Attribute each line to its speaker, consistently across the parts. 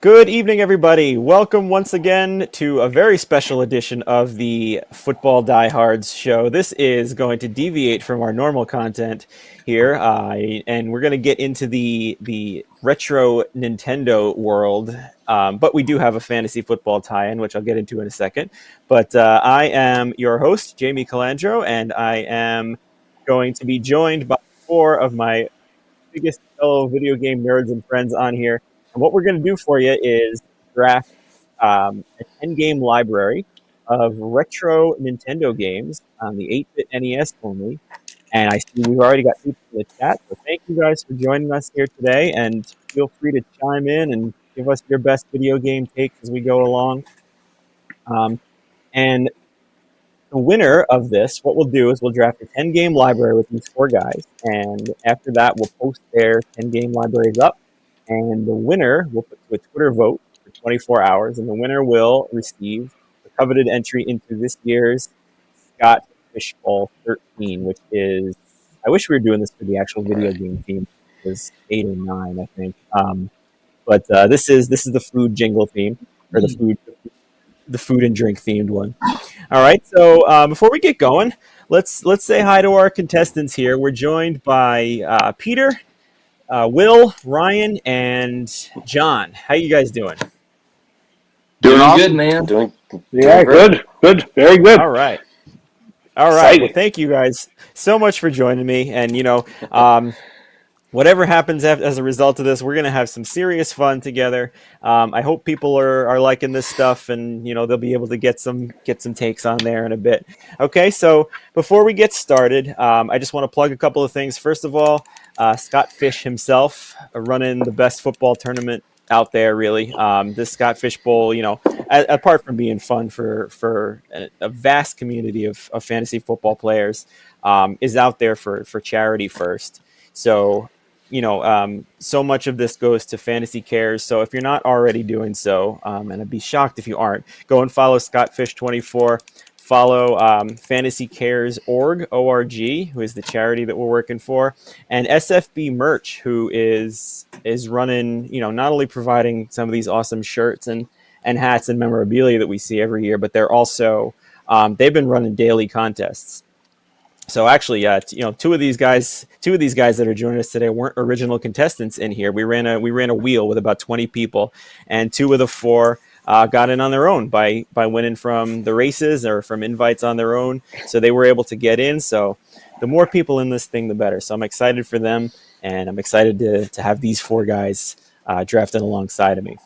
Speaker 1: Good evening, everybody. Welcome once again to a very special edition of the Football Diehards show. This is going to deviate from our normal content here, and we're going to get into the retro Nintendo world. But we do have a fantasy football tie-in, which I'll get into in a second. But I am your host, Jamie Calandro, and I am going to be joined by four of my biggest fellow video game nerds and friends on here. And what we're going to do for you is draft a 10-game library of retro Nintendo games on the 8-bit NES only. And I see we've already got people in the chat, so thank you guys for joining us here today. And feel free to chime in and give us your best video game takes as we go along. And the winner of this, what we'll do is we'll draft a 10-game library with these four guys. And after that, we'll post their 10-game libraries up. And the winner will put to a Twitter vote for 24 hours, and the winner will receive the coveted entry into this year's Scott Fishbowl 13, which is, I wish we were doing this for the actual video game theme. It was 8 or 9, I think. But this is the food jingle theme, or the food and drink themed one. All right, so before we get going, let's say hi to our contestants here. We're joined by Peter, Will, Ryan, and John. How you guys doing?
Speaker 2: Doing awesome.
Speaker 3: Good, man.
Speaker 2: Doing
Speaker 4: good, very good.
Speaker 1: All right. Well, thank you guys so much for joining me. And whatever happens as a result of this, we're gonna have some serious fun together. I hope people are liking this stuff, and they'll be able to get some takes on there in a bit. Okay, so before we get started, I just want to plug a couple of things. First of all, Scott Fish himself running the best football tournament out there, really. This Scott Fish Bowl, apart from being fun for a vast community of fantasy football players, is out there for charity first. So, so much of this goes to Fantasy Cares. So if you're not already doing so, and I'd be shocked if you aren't, go and follow Scott Fish 24. Follow Fantasy Cares O-R-G, who is the charity that we're working for, and SFB Merch, who is running, not only providing some of these awesome shirts and hats and memorabilia that we see every year, but they're also they've been running daily contests. So actually, two of these guys that are joining us today weren't original contestants in here. We ran a wheel with about 20 people, and two of the four got in on their own by winning from the races or from invites on their own. So they were able to get in. So the more people in this thing, the better. So I'm excited for them, and I'm excited to have these four guys drafted alongside of me.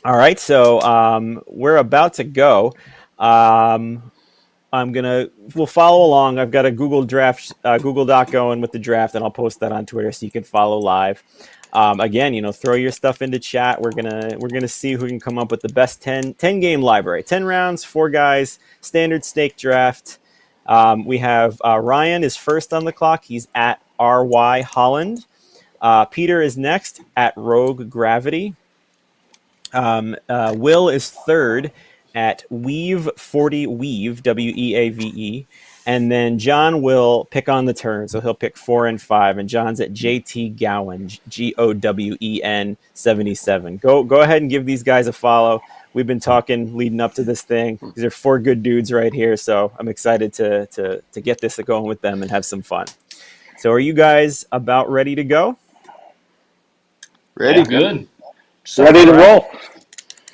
Speaker 1: All right, so we're about to go. We'll follow along. I've got a Google Doc going with the draft, and I'll post that on Twitter so you can follow live. Again, throw your stuff into chat. We're gonna see who can come up with the best 10 game library. 10 rounds, 4 guys, standard stake draft. We have Ryan is first on the clock. He's at RY Holland. Peter is next at Rogue Gravity. Will is third at Weave40 Weave, WEAVE. And then John will pick on the turn, so he'll pick 4 and 5. And John's at JT Gowen, GOWEN 77. Go ahead and give these guys a follow. We've been talking leading up to this thing. These are 4 good dudes right here, so I'm excited to get this going with them and have some fun. So are you guys about ready to go?
Speaker 2: Ready?
Speaker 3: Yeah, good.
Speaker 4: Ready to roll.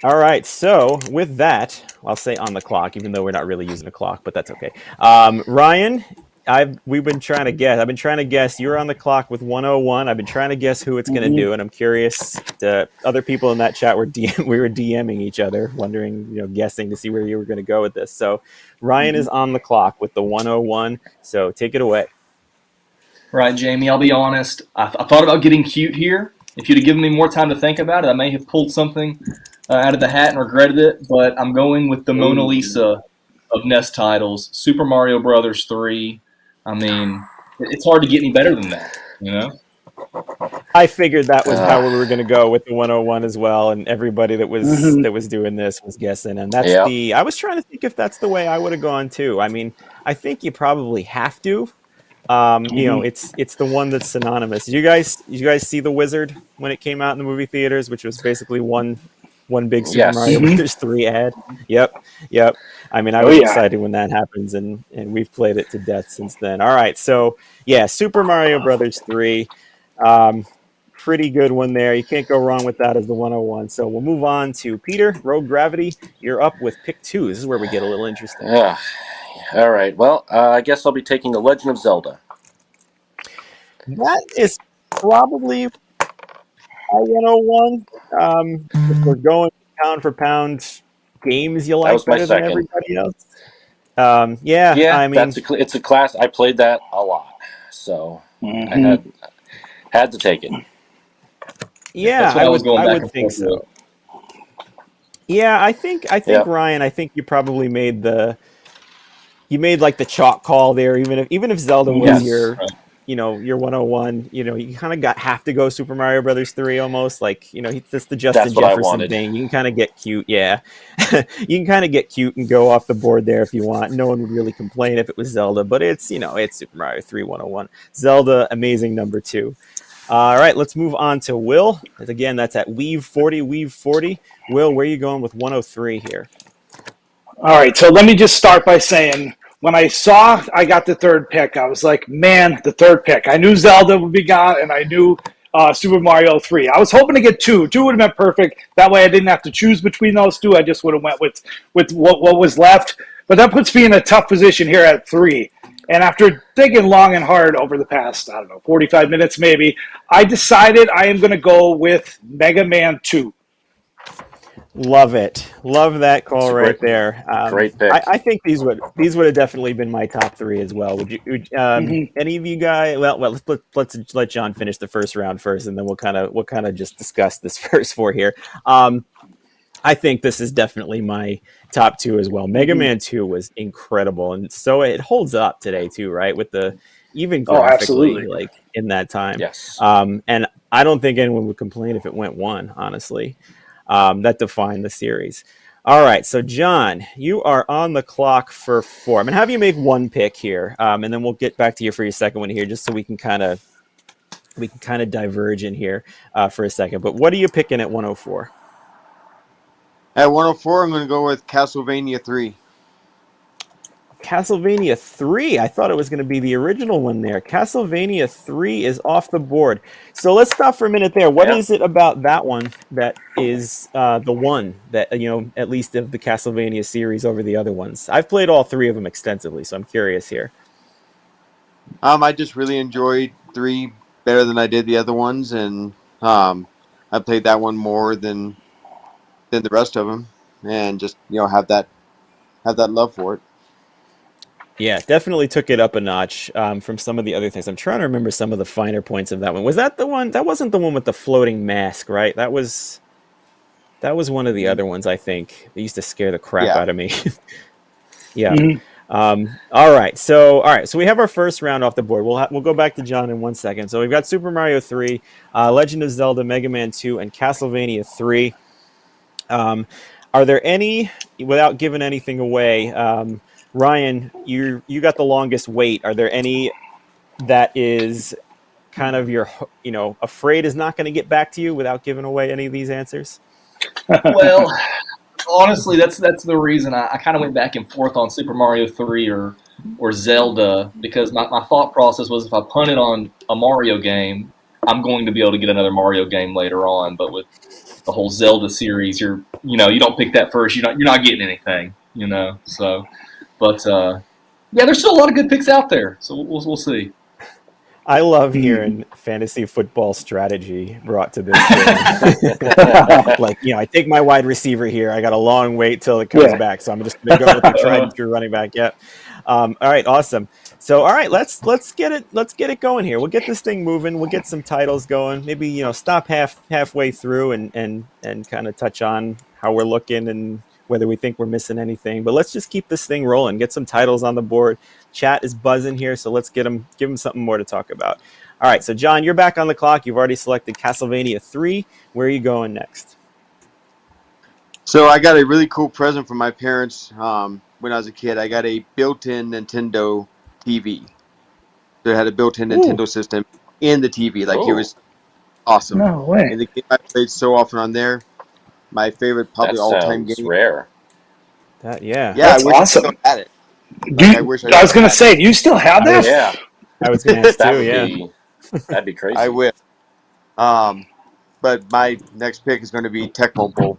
Speaker 1: All right, so with that, I'll say on the clock, even though we're not really using a clock, but that's okay. Ryan, we've been trying to guess. I've been trying to guess. You're on the clock with 101. I've been trying to guess who it's going to do, and I'm curious. Other people in that chat were we were DMing each other, wondering, guessing to see where you were going to go with this. So Ryan is on the clock with the 101. So take it away.
Speaker 3: Right, Jamie. I'll be honest. I thought about getting cute here. If you'd have given me more time to think about it, I may have pulled something out of the hat and regretted it, but I'm going with the Mona Lisa of NES titles, Super Mario Brothers 3. I mean, it's hard to get any better than that,
Speaker 1: I figured that was how we were going to go with the 101 as well, and everybody that was doing this was guessing, and that's I was trying to think if that's the way I would have gone too. I mean, I think you probably have to. You know, it's the one that's synonymous. Did you guys see The Wizard when it came out in the movie theaters, which was basically one big Super
Speaker 5: Yes.
Speaker 1: Mario Brothers 3 ad? Yep. I mean, I
Speaker 4: Oh,
Speaker 1: was
Speaker 4: yeah.
Speaker 1: excited when that happens, and we've played it to death since then. All right, so yeah, Super Mario Brothers 3. Pretty good one there. You can't go wrong with that as the 101. So we'll move on to Peter, Rogue Gravity. You're up with pick 2. This is where we get a little interesting.
Speaker 5: Yeah. All right. Well, I guess I'll be taking The Legend of Zelda.
Speaker 1: That is probably my 101. If we're going pound for pound games you like
Speaker 5: was my
Speaker 1: better than
Speaker 5: second.
Speaker 1: everybody else. Yeah, I mean,
Speaker 5: it's a class. I played that a lot, so I had to take it.
Speaker 1: yeah,
Speaker 3: That's what I was going
Speaker 1: I
Speaker 3: back
Speaker 1: would
Speaker 3: and
Speaker 1: think
Speaker 3: forth with.
Speaker 1: so. Yeah, I think
Speaker 5: Yep.
Speaker 1: Ryan, I think you probably made like the chalk call there. Even if Zelda was
Speaker 5: Yes.
Speaker 1: your your 101, you kind of have to go Super Mario Brothers 3 almost, like, it's the Justin
Speaker 5: That's what I
Speaker 1: Jefferson
Speaker 5: wanted.
Speaker 1: thing. You can kind of get cute, yeah. You can kind of get cute and go off the board there if you want. No one would really complain if it was Zelda, but it's Super Mario 3 101. Zelda, amazing number 2. All right, let's move on to Will. Again, that's at Weave 40. Will, where are you going with 103 here?
Speaker 4: All right, so let me just start by saying, when I saw I got the third pick, I was like, man, the third pick. I knew Zelda would be gone, and I knew Super Mario 3. I was hoping to get 2. 2 would have been perfect. That way I didn't have to choose between those 2. I just would have went with what was left. But that puts me in a tough position here at 3. And after thinking long and hard over the past, 45 minutes maybe, I decided I am going to go with Mega Man 2.
Speaker 1: Love it. Love that call
Speaker 5: It's a
Speaker 1: right
Speaker 5: great-
Speaker 1: there.
Speaker 5: great pick.
Speaker 1: I think these would have definitely been my top 3 as well. Any of you guys? Well, let's let John finish the first round first, and then we'll kind of just discuss this first 4 here. I think this is definitely my top 2 as well. Mega Man 2 was incredible, and so it holds up today too, right? With the even graphically,
Speaker 4: absolutely.
Speaker 1: like in that time.
Speaker 5: Yes.
Speaker 1: And I don't think anyone would complain if it went 1, honestly. That defined the series. All right, so John, you are on the clock for 4. I'm gonna have you make 1 pick here, and then we'll get back to you for your second one here, just so we can kind of diverge in here for a second. But what are you picking at 104?
Speaker 2: At 104, I'm going to go with Castlevania 3.
Speaker 1: Castlevania 3. I thought it was going to be the original one there. Castlevania 3 is off the board. So let's stop for a minute there. What is it about that one that is the one that, at least of the Castlevania series over the other ones? I've played all 3 of them extensively, so I'm curious here.
Speaker 2: I just really enjoyed 3 better than I did the other ones, and I played that one more than the rest of them, and just have that love for it.
Speaker 1: Yeah, definitely took it up a notch from some of the other things. I'm trying to remember some of the finer points of that one. Was that the one? That wasn't the one with the floating mask, right? That was one of the other ones, I think. They used to scare the crap out of me. Yeah.
Speaker 4: Mm-hmm.
Speaker 1: All right. So we have our first round off the board. We'll go back to John in 1 second. So we've got Super Mario 3, Legend of Zelda, Mega Man 2, and Castlevania 3. Are there any, without giving anything away, Ryan, you got the longest wait. Are there any that is kind of you're afraid is not going to get back to you without giving away any of these answers?
Speaker 3: Well, honestly, that's the reason I kind of went back and forth on Super Mario 3 or Zelda, because my thought process was, if I punted on a Mario game, I'm going to be able to get another Mario game later on. But with the whole Zelda series, you don't pick that first, you're not getting anything, So, but yeah, there's still a lot of good picks out there. So we'll see.
Speaker 1: I love hearing fantasy football strategy brought to this thing. Like, I take my wide receiver here. I got a long wait till it comes back, so I'm just going to go with the tried and true running back. Yeah. All right, awesome. So, all right, let's get it going here. We'll get this thing moving. We'll get some titles going. Maybe stop halfway through and kind of touch on how we're looking and whether we think we're missing anything. But let's just keep this thing rolling. Get some titles on the board. Chat is buzzing here, so let's give them something more to talk about. All right, so John, you're back on the clock. You've already selected Castlevania 3. Where are you going next?
Speaker 2: So I got a really cool present from my parents when I was a kid. I got a built-in Nintendo TV. So it had a built-in Nintendo system in the TV. Like it was awesome.
Speaker 4: No way.
Speaker 2: And the game I played so often on there, my favorite, probably
Speaker 5: That
Speaker 2: all-time
Speaker 5: sounds
Speaker 2: game.
Speaker 5: rare.
Speaker 2: Yeah,
Speaker 4: That's
Speaker 2: I wish I
Speaker 4: awesome.
Speaker 2: still had it.
Speaker 4: I was going to say, do you still have that?
Speaker 5: Yeah,
Speaker 1: I was going to ask
Speaker 5: that
Speaker 1: too.
Speaker 5: would
Speaker 1: Yeah.
Speaker 5: be that'd be crazy.
Speaker 2: I will. But my next pick is going to be Tecmo Bowl.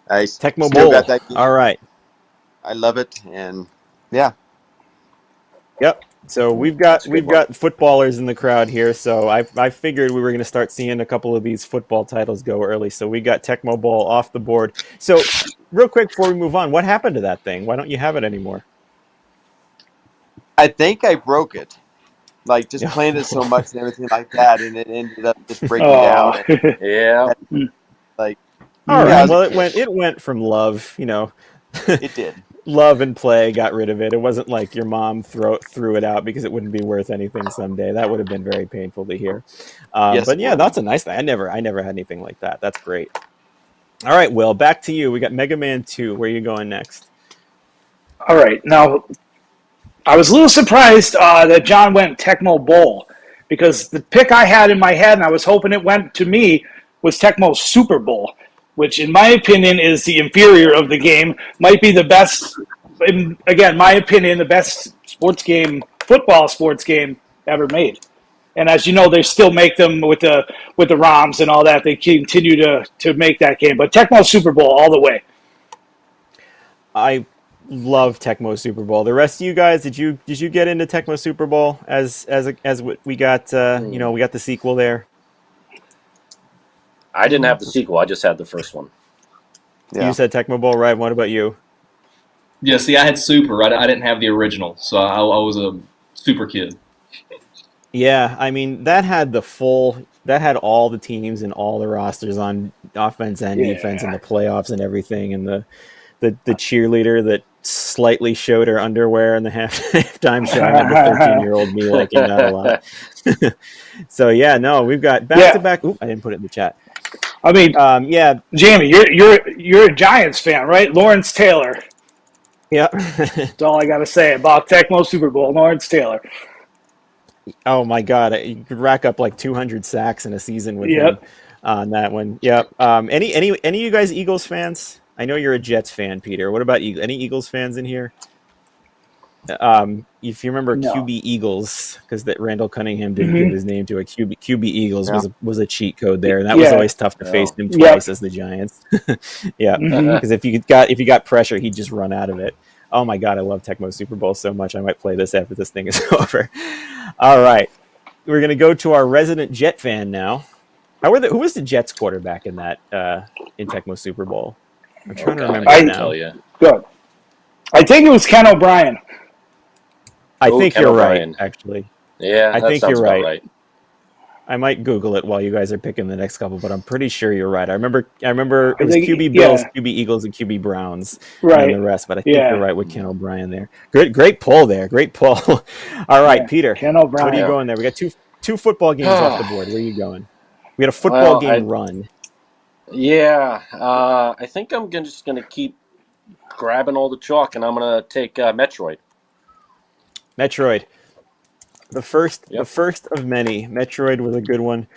Speaker 2: I
Speaker 1: Tecmo
Speaker 2: still
Speaker 1: Bowl.
Speaker 2: got that game.
Speaker 1: All right.
Speaker 2: I love it, and yeah.
Speaker 1: Yep. So we've got footballers in the crowd here. So I figured we were going to start seeing a couple of these football titles go early. So we got Tecmo Bowl off the board. So real quick before we move on, what happened to that thing? Why don't you have it anymore?
Speaker 2: I think I broke it. Like just playing it so much and everything like that, and it ended up just breaking down. And,
Speaker 5: Yeah.
Speaker 2: like,
Speaker 1: all right. Well, it went from love,
Speaker 2: it did.
Speaker 1: Love and play got rid of it. It wasn't like your mom threw it out because it wouldn't be worth anything someday. That would have been very painful to hear. But yeah, that's a nice thing. I never had anything like that. That's great. All right, Will, back to you. We got Mega Man 2. Where are you going next?
Speaker 4: All right. Now, I was a little surprised that John went Tecmo Bowl because the pick I had in my head, and I was hoping it went to me, was Tecmo Super Bowl, which in my opinion is the inferior of the game, might be the best, again, my opinion, the best football sports game ever made. And as you know, they still make them with the ROMs and all that. They continue to make that game. But Tecmo Super Bowl all the way.
Speaker 1: I love Tecmo Super Bowl. The rest of you guys, did you get into Tecmo Super Bowl as we got we got the sequel there?
Speaker 5: I didn't have the sequel. I just had the first one.
Speaker 2: Yeah.
Speaker 1: You said Tecmo Bowl, right? What about you?
Speaker 3: Yeah, see, I had Super. I didn't have the original, so I was a Super kid.
Speaker 1: Yeah, I mean that had all the teams and all the rosters on offense and defense and the playoffs and everything, and the cheerleader that slightly showed her underwear in the halftime show. I remember 13-year-old me liking that a lot. So yeah, no, we've got back to back. Oop, I didn't put it in the chat.
Speaker 4: I mean,
Speaker 1: yeah,
Speaker 4: Jamie, you're a Giants fan, right? Lawrence Taylor.
Speaker 1: Yeah,
Speaker 4: that's all I got to say about Tecmo Super Bowl. Lawrence Taylor.
Speaker 1: Oh my God, you could rack up like 200 sacks in a season with him on that one. Yep. Any of you guys Eagles fans? I know you're a Jets fan, Peter. What about you? Any Eagles fans in here? If you remember QB Eagles, because that Randall Cunningham didn't give his name to a QB Eagles was a cheat code there, and that was always tough to face him twice as the Giants. Yeah, because if you got pressure, he'd just run out of it. Oh my God, I love Tecmo Super Bowl so much. I might play this after this thing is over. All right, we're gonna go to our resident Jet fan now. Who was the Jets quarterback in that in Tecmo Super Bowl? I'm trying to remember now.
Speaker 5: Tell you.
Speaker 4: Good. I think it was Ken O'Brien.
Speaker 1: I think you're right, actually.
Speaker 5: Yeah,
Speaker 1: I think you're
Speaker 5: right.
Speaker 1: I might Google it while you guys are picking the next couple, but I'm pretty sure you're right. I remember it was QB Bills, QB Eagles, and QB Browns, and the rest. But I think you're right with Ken O'Brien there. Great pull there. Great pull. All right, Peter.
Speaker 4: Ken O'Brien.
Speaker 1: What are you going there? We got two football games off the board. Where are you going? We got a football game run.
Speaker 5: Yeah, I think I'm just gonna keep grabbing all the chalk, and I'm gonna take Metroid.
Speaker 1: Metroid. The first of many. Metroid was a good one.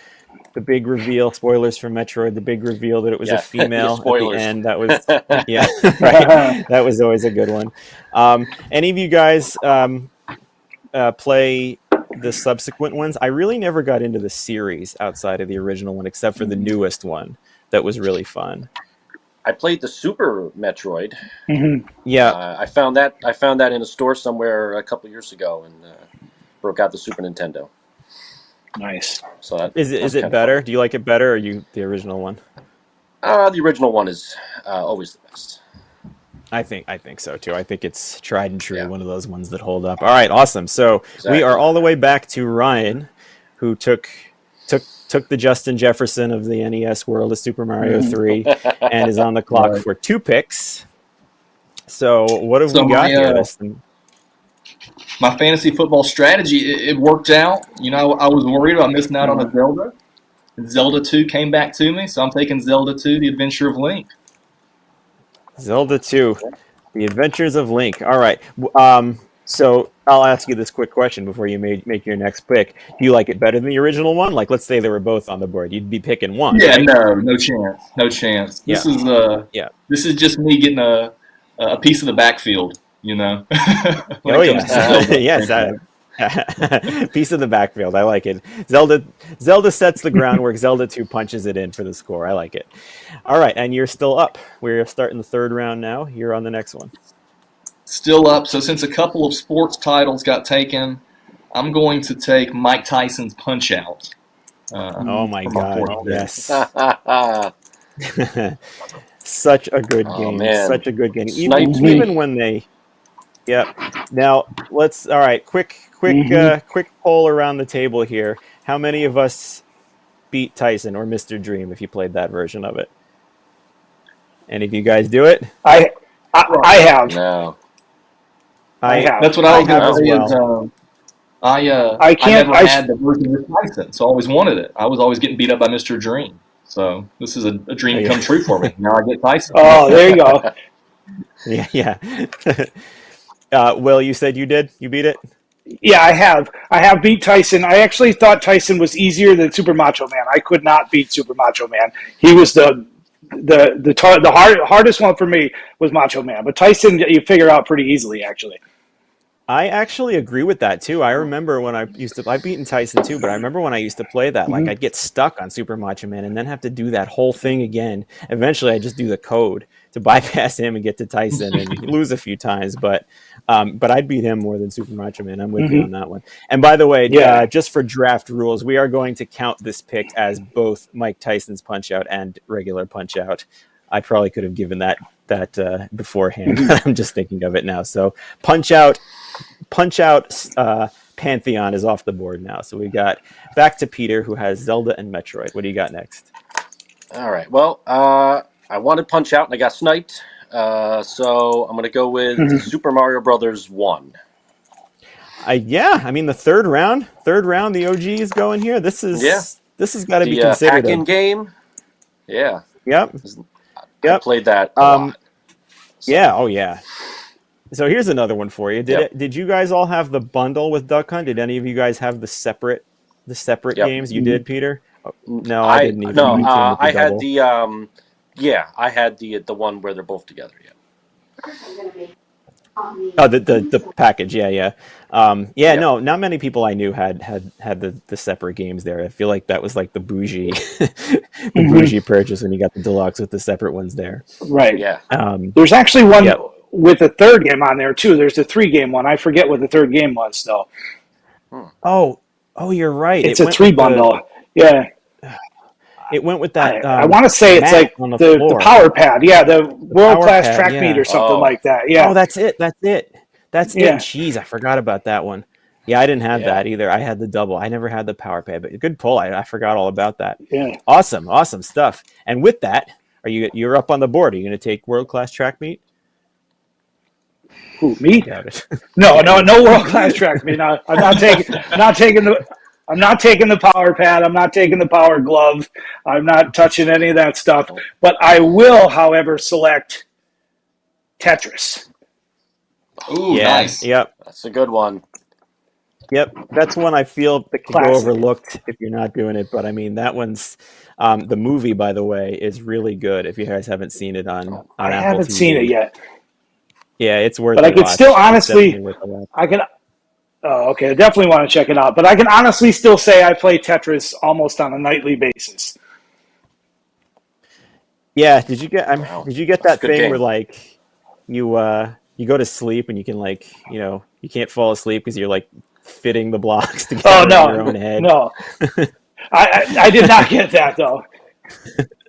Speaker 1: The big reveal, spoilers for Metroid, the big reveal that it was a female at the end. That was, right. That was always a good one. Any of you guys play the subsequent ones? I really never got into the series outside of the original one, except for the newest one. That was really fun.
Speaker 5: I played the Super Metroid.
Speaker 4: Mm-hmm.
Speaker 1: Yeah,
Speaker 5: I found that in a store somewhere a couple years ago, and broke out the Super Nintendo.
Speaker 4: Nice.
Speaker 5: So
Speaker 1: is it better? Fun. Do you like it better, or the original one?
Speaker 5: The original one is always the best.
Speaker 1: I think so too. I think it's tried and true, one of those ones that hold up. All right, awesome. So we are all the way back to Ryan, who took the Justin Jefferson of the NES world of Super Mario 3 and is on the clock for 2 picks. So what have we got here?
Speaker 3: My fantasy football strategy, it worked out. I was worried about missing out on a Zelda. Zelda 2 came back to me, so I'm taking Zelda 2, The Adventure of Link.
Speaker 1: Zelda 2, The Adventures of Link. All right. So I'll ask you this quick question before you make your next pick. Do you like it better than the original one? Like, let's say they were both on the board. You'd be picking one.
Speaker 3: Yeah,
Speaker 1: right?
Speaker 3: no chance, no chance.
Speaker 1: Yeah.
Speaker 3: This is just me getting a piece of the backfield, when
Speaker 1: Oh
Speaker 3: it comes to Zelda.
Speaker 1: yes, piece of the backfield. I like it. Zelda sets the groundwork. Zelda 2 punches it in for the score. I like it. All right, and you're still up. We're starting the third round now. You're on the next one.
Speaker 3: Still up. So since a couple of sports titles got taken, I'm going to take Mike Tyson's Punch Out.
Speaker 1: Oh my God! Yes, such a good game.
Speaker 5: Man.
Speaker 1: Such a good game.
Speaker 5: Sniped me.
Speaker 1: Even when they. Yep. Now let's. All right. Quick poll around the table here. How many of us beat Tyson or Mr. Dream if you played that version of it? Any of you guys do it?
Speaker 4: I have.
Speaker 5: No.
Speaker 4: I have.
Speaker 3: That's what I was
Speaker 1: have
Speaker 3: going to
Speaker 1: as
Speaker 3: say.
Speaker 1: well.
Speaker 3: I never had the version with Tyson, so I always wanted it. I was always getting beat up by Mr. Dream. So this is a dream come true for me. Now I get Tyson.
Speaker 4: Oh, there you go.
Speaker 1: Yeah. Will, you said you did? You beat it?
Speaker 4: Yeah, I have. I have beat Tyson. I actually thought Tyson was easier than Super Macho Man. I could not beat Super Macho Man. He was the hardest one for me was Macho Man. But Tyson, you figure out pretty easily, actually.
Speaker 1: I actually agree with that too. I remember when I've beaten Tyson too, but I remember when I used to play that, like I'd get stuck on Super Macho Man and then have to do that whole thing again. Eventually I just do the code to bypass him and get to Tyson and lose a few times, but I'd beat him more than Super Macho Man. I'm with you on that one. And by the way, just for draft rules, we are going to count this pick as both Mike Tyson's Punch Out and regular Punch Out. I probably could have given that beforehand. I'm just thinking of it now. So Punch Out Pantheon is off the board now. So we got back to Peter, who has Zelda and Metroid. What do you got next?
Speaker 5: All right. Well, I wanted Punch Out and I got sniped. So I'm going to go with Super Mario Brothers 1.
Speaker 1: I mean the third round, the OG is going here. This has got to be considered
Speaker 5: pack-in game. Yeah.
Speaker 1: Yep.
Speaker 5: I played that a lot.
Speaker 1: So. Yeah. Oh yeah. So here's another one for you. Did you guys all have the bundle with Duck Hunt? Did any of you guys have the separate games? You did, Peter? Oh, no, I didn't even.
Speaker 5: No, I had the I had the one where they're both together. Yeah.
Speaker 1: Oh, the package. Yeah. No, not many people I knew had the separate games there. I feel like that was like the bougie bougie purchase when you got the deluxe with the separate ones there.
Speaker 4: Right.
Speaker 5: Yeah.
Speaker 4: There's actually one with a third game on there too. There's the 3-game one. I forget what the third game was though.
Speaker 1: Oh, you're right.
Speaker 4: It's a 3 bundle. Yeah.
Speaker 1: It went with that.
Speaker 4: I want to say it's like the Power Pad. Yeah, the World Class Track Meet or something like that. Yeah.
Speaker 1: Oh, that's it. Jeez, I forgot about that one. Yeah, I didn't have that either. I had the double. I never had the Power Pad, but good pull. I forgot all about that.
Speaker 4: Yeah.
Speaker 1: Awesome stuff. And with that, you're up on the board. Are you going to take World Class Track Meet?
Speaker 4: Who, me? No World Class Track Meet. No, I'm not taking the Power Pad. I'm not taking the Power Glove. I'm not touching any of that stuff. But I will, however, select Tetris.
Speaker 3: Ooh, nice.
Speaker 1: Yep.
Speaker 5: That's a good one.
Speaker 1: Yep. That's one I feel that could go overlooked if you're not doing it. But I mean, that one's the movie, by the way, is really good. If you guys haven't seen it on Apple
Speaker 4: I haven't
Speaker 1: TV.
Speaker 4: seen it yet.
Speaker 1: Yeah, it's worth
Speaker 4: it. But I could still honestly, I definitely want to check it out. But I can honestly still say I play Tetris almost on a nightly basis.
Speaker 1: Yeah, did you get that thing
Speaker 5: game.
Speaker 1: where like you go to sleep and you can you can't fall asleep because you're like fitting the blocks together in your own head?
Speaker 4: No. I did not get that though.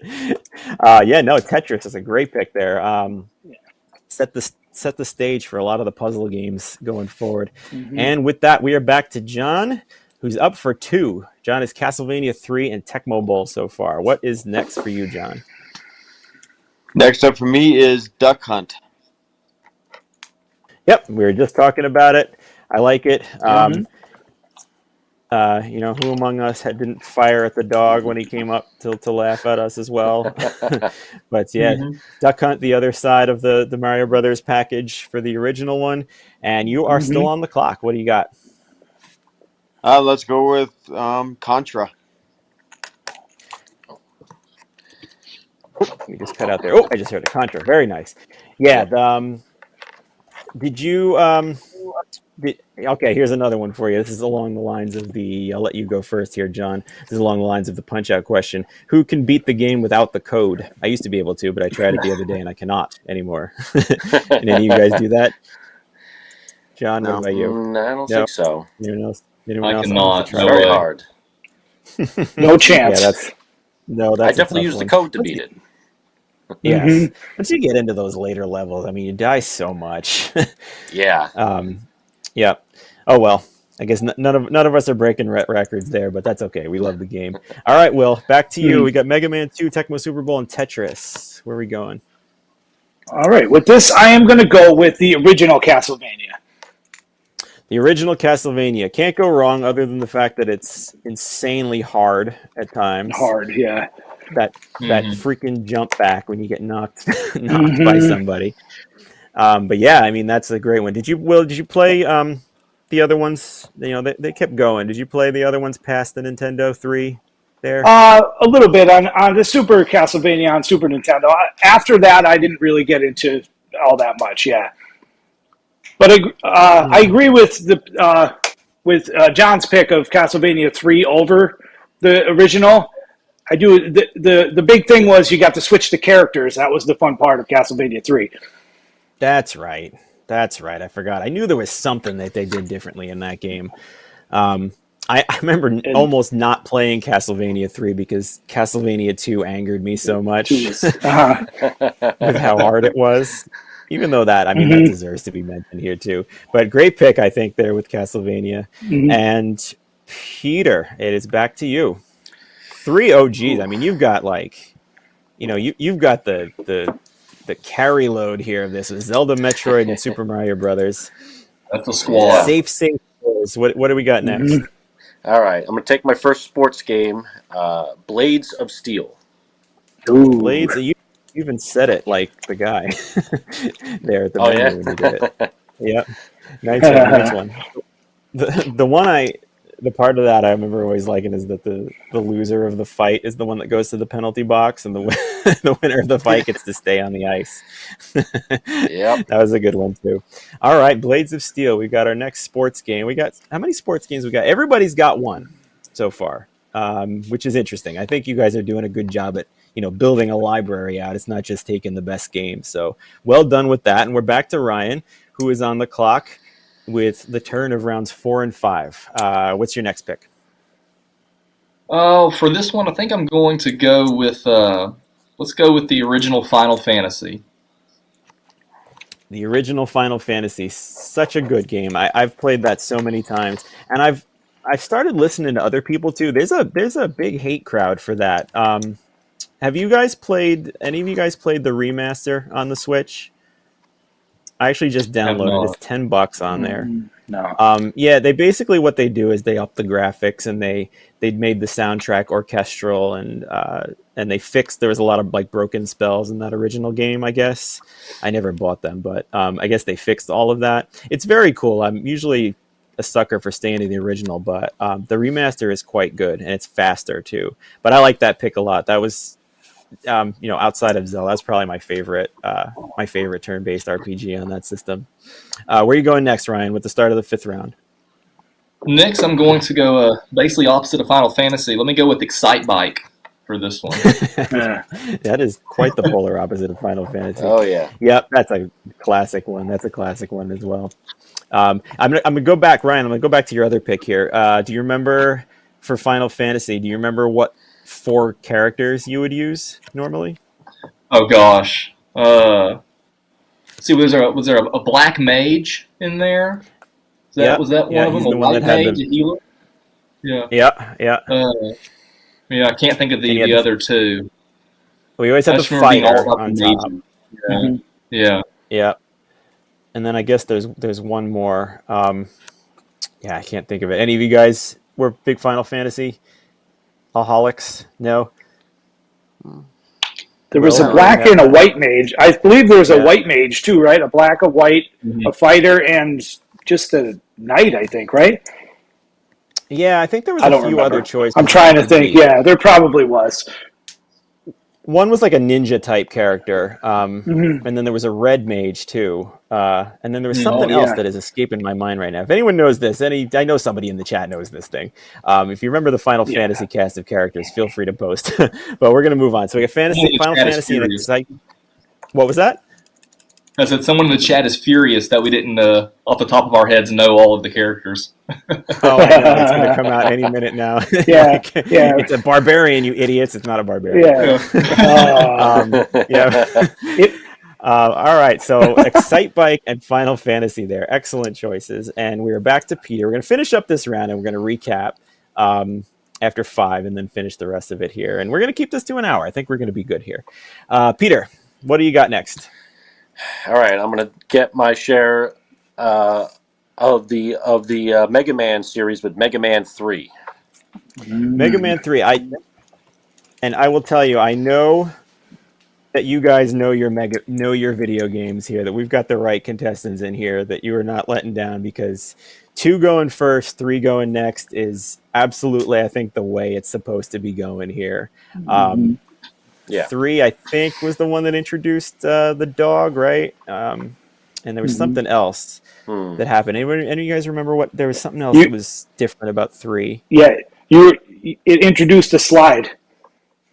Speaker 1: Tetris is a great pick there. Set the stage for a lot of the puzzle games going forward. Mm-hmm. And with that, we are back to John, who's up for 2. John is Castlevania 3 and Tecmo Bowl so far. What is next for you, John?
Speaker 2: Next up for me is Duck Hunt.
Speaker 1: Yep, we were just talking about it. I like it. Who among us didn't fire at the dog when he came up to laugh at us as well? But yeah, Duck Hunt, the other side of the Mario Brothers package for the original one, and you are still on the clock. What do you got?
Speaker 2: Let's go with Contra.
Speaker 1: You just cut out there. Oh, I just heard a Contra. Very nice. Yeah. Did you? Okay, here's another one for you. This is along the lines of the. I'll let you go first here, John. This is along the lines of the Punch-Out question. Who can beat the game without the code? I used to be able to, but I tried it the other day and I cannot anymore. And any of you guys do that? John, what about you?
Speaker 5: I don't think so.
Speaker 1: Anyone else?
Speaker 3: I cannot.
Speaker 5: It's very hard.
Speaker 4: No chance.
Speaker 1: Yeah, that's
Speaker 5: I definitely use the code to beat it.
Speaker 1: Yes. Once you get into those later levels, I mean, you die so much.
Speaker 5: Yeah.
Speaker 1: Yeah. Oh well. I guess none of us are breaking records there, but that's okay. We love the game. All right, Will. Back to you. We got Mega Man 2, Tecmo Super Bowl, and Tetris. Where are we going?
Speaker 4: All right. With this, I am going to go with the original Castlevania.
Speaker 1: The original Castlevania. Can't go wrong, other than the fact that it's insanely hard at times.
Speaker 4: Hard, yeah.
Speaker 1: That freaking jump back when you get knocked by somebody. But yeah, I mean, that's a great one. Did you play the other ones? They kept going. Did you play the other ones past the Nintendo 3 there?
Speaker 4: A little bit on the Super Castlevania on Super Nintendo. After that, I didn't really get into all that much. Yeah, but I agree with John's pick of Castlevania 3 over the original. I do. The big thing was you got to switch the characters. That was the fun part of Castlevania 3.
Speaker 1: That's right. I forgot. I knew there was something that they did differently in that game. I remember almost not playing Castlevania 3 because Castlevania 2 angered me so much with how hard it was. Even though that deserves to be mentioned here too. But great pick, I think, there with Castlevania. And Peter, it is back to you. 3 OGs. I mean, you've got you've got the carry load here of this with Zelda, Metroid, and Super Mario Brothers.
Speaker 3: That's a squad.
Speaker 1: Safe goals. What do we got next?
Speaker 5: All right, I'm going to take my first sports game, Blades of Steel.
Speaker 1: Ooh. Blades. You even said it like the guy there at the menu when you did it. Yep. Nice one. The part of that I remember always liking is that the loser of the fight is the one that goes to the penalty box, and the winner of the fight gets to stay on the ice.
Speaker 5: Yep.
Speaker 1: That was a good one too. All right, Blades of Steel. We got our next sports game. We got how many sports games we got? Everybody's got one so far, which is interesting. I think you guys are doing a good job at building a library out. It's not just taking the best game. So well done with that. And we're back to Ryan, who is on the clock with the turn of rounds 4 and 5. What's your next pick?
Speaker 3: Oh, for this one, I think I'm going to go with let's go with the original Final Fantasy.
Speaker 1: The original Final Fantasy, such a good game. I've played that so many times, and I've started listening to other people too. There's a big hate crowd for that. Have you guys played? Any of you guys played the remaster on the Switch? I actually just downloaded it. It's $10 on there.
Speaker 4: No.
Speaker 1: Yeah, they basically what they do is they up the graphics and they made the soundtrack orchestral and they fixed. There was a lot of broken spells in that original game. I guess I never bought them, but I guess they fixed all of that. It's very cool. I'm usually a sucker for staying in the original, but the remaster is quite good and it's faster too. But I like that pick a lot. That was. Outside of Zelda, that's probably my favorite turn-based RPG on that system. Where are you going next, Ryan, with the start of the 5th round?
Speaker 3: Next, I'm going to go basically opposite of Final Fantasy. Let me go with Excitebike for this one.
Speaker 1: That is quite the polar opposite of Final Fantasy.
Speaker 5: Oh, yeah.
Speaker 1: Yep, that's a classic one. That's a classic one as well. I'm gonna go back, Ryan. I'm gonna go back to your other pick here. Do you remember for Final Fantasy? Do you remember what 4 characters you would use normally?
Speaker 3: Oh gosh. See, was there a black mage in there? Was that one of them? A white mage, a healer? Yeah.
Speaker 1: Yeah.
Speaker 3: Yeah, I can't think of the other two.
Speaker 1: We always had the fighter on top.
Speaker 3: Yeah.
Speaker 1: Yeah. And then I guess there's one more. Yeah, I can't think of it. Any of you guys we're big Final Fantasy aholics? No.
Speaker 4: There was
Speaker 1: Will,
Speaker 4: a black and a white mage. I believe there was a
Speaker 1: Yeah.
Speaker 4: white mage too, right? A black, a white,
Speaker 3: Mhm.
Speaker 4: a fighter, and just a knight, I think, right?
Speaker 1: Yeah, I think there was
Speaker 4: I
Speaker 1: a
Speaker 4: don't
Speaker 1: few
Speaker 4: remember.
Speaker 1: other choices.
Speaker 4: I'm trying to
Speaker 1: it could
Speaker 4: think.
Speaker 1: be.
Speaker 4: Yeah, there probably was.
Speaker 1: One was like a ninja type character,
Speaker 4: Mhm.
Speaker 1: and then there was a red mage too, and then there was
Speaker 3: Oh,
Speaker 1: something
Speaker 4: yeah.
Speaker 1: else that is escaping my mind right now. If anyone knows this, I know somebody in the chat knows this thing. If you remember the Final
Speaker 4: Yeah.
Speaker 1: Fantasy cast of characters, feel free to post. But we're gonna move on. So we got
Speaker 3: Someone in the
Speaker 1: Final
Speaker 3: chat is
Speaker 1: Fantasy, and
Speaker 3: furious.
Speaker 1: Excite. What was that?
Speaker 3: I said someone in the chat is furious that we didn't, off the top of our heads, know all of the characters.
Speaker 1: Oh, I know it's gonna come out any minute now.
Speaker 4: Yeah,
Speaker 1: Like,
Speaker 4: yeah.
Speaker 1: It's a barbarian, you idiots! It's not a barbarian.
Speaker 4: Yeah.
Speaker 1: Yeah.
Speaker 4: It-
Speaker 1: All right, so Excitebike and Final Fantasy there. Excellent choices. And we're back to Peter. We're going to finish up this round and we're going to recap after 5 and then finish the rest of it here. And we're going to keep this to an hour. I think we're going to be good here. Peter, what do you got next?
Speaker 5: All right, I'm going to get my share of the Mega Man series with Mega Man 3.
Speaker 1: Mega Man 3. I will tell you, I know that you guys know your video games here, that we've got the right contestants in here, that you are not letting down, because 2 going first, 3 going next is absolutely, I think, the way it's supposed to be going here.
Speaker 5: Yeah.
Speaker 1: 3, I think, was the one that introduced the dog, right? And there was something else that happened. Any of you guys remember what? There was something else that was different about 3.
Speaker 4: Yeah, it introduced a slide.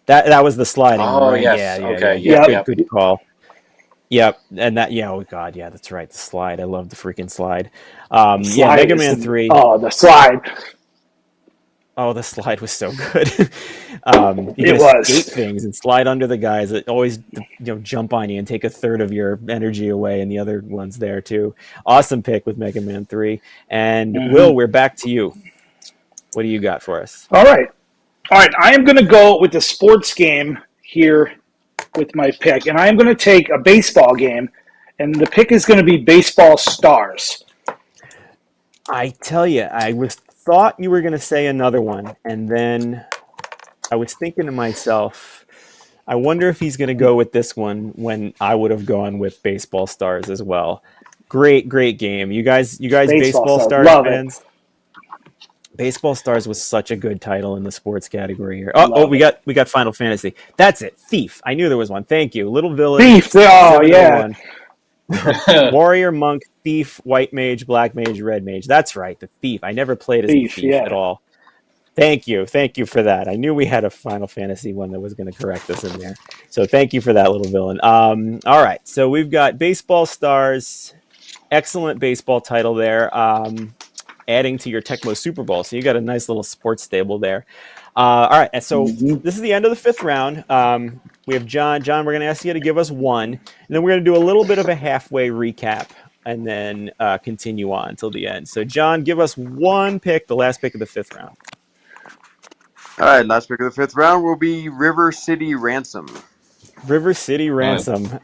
Speaker 1: That was the sliding.
Speaker 5: Oh,
Speaker 1: right?
Speaker 5: yes.
Speaker 1: Yeah.
Speaker 5: Okay.
Speaker 4: Yeah.
Speaker 1: Good call. Yep, and that. Yeah. Oh God. Yeah, that's right. The slide. I love the freaking slide. Yeah,
Speaker 4: Slide
Speaker 1: Mega
Speaker 4: is
Speaker 1: Man
Speaker 4: the-
Speaker 1: 3.
Speaker 4: Oh, the slide.
Speaker 1: Oh, the slide was so good. You
Speaker 4: It
Speaker 1: can
Speaker 4: was.
Speaker 1: escape things and slide under the guys that always jump on you and take a third of your energy away, and the other one's there too. Awesome pick with Mega Man 3. And Will, we're back to you. What do you got for us?
Speaker 4: All right. I am going to go with the sports game here with my pick, and I am going to take a baseball game, and the pick is going to be Baseball Stars.
Speaker 1: I tell you, thought you were going to say another one, and then I was thinking to myself, I wonder if he's going to go with this one when I would have gone with Baseball Stars as well. Great game. You guys Baseball Stars
Speaker 4: Love
Speaker 1: fans?
Speaker 4: it.
Speaker 1: Baseball Stars was such a good title in the sports category here.
Speaker 4: Love
Speaker 1: We got Final Fantasy. That's it. Thief. I knew there was one. Thank you. Little Village.
Speaker 4: Thief. Oh, yeah.
Speaker 1: 701. Warrior, Monk, Thief, White Mage, Black Mage, Red Mage. That's right, the Thief. I never played as
Speaker 4: Thief,
Speaker 1: the Thief
Speaker 4: yeah.
Speaker 1: at all. Thank you for that. I knew we had a Final Fantasy one that was going to correct us in there. So thank you for that, Little Villain. All right, so we've got Baseball Stars. Excellent baseball title there. Adding to your Tecmo Super Bowl. So you got a nice little sports stable there. All right, and so this is the end of the 5th round. We have John. John, we're going to ask you to give us 1, and then we're going to do a little bit of a halfway recap, and then continue on until the end. So, John, give us 1 pick, the last pick of the 5th round.
Speaker 2: All right, last pick of the 5th round will be River City Ransom.
Speaker 1: River City Ransom.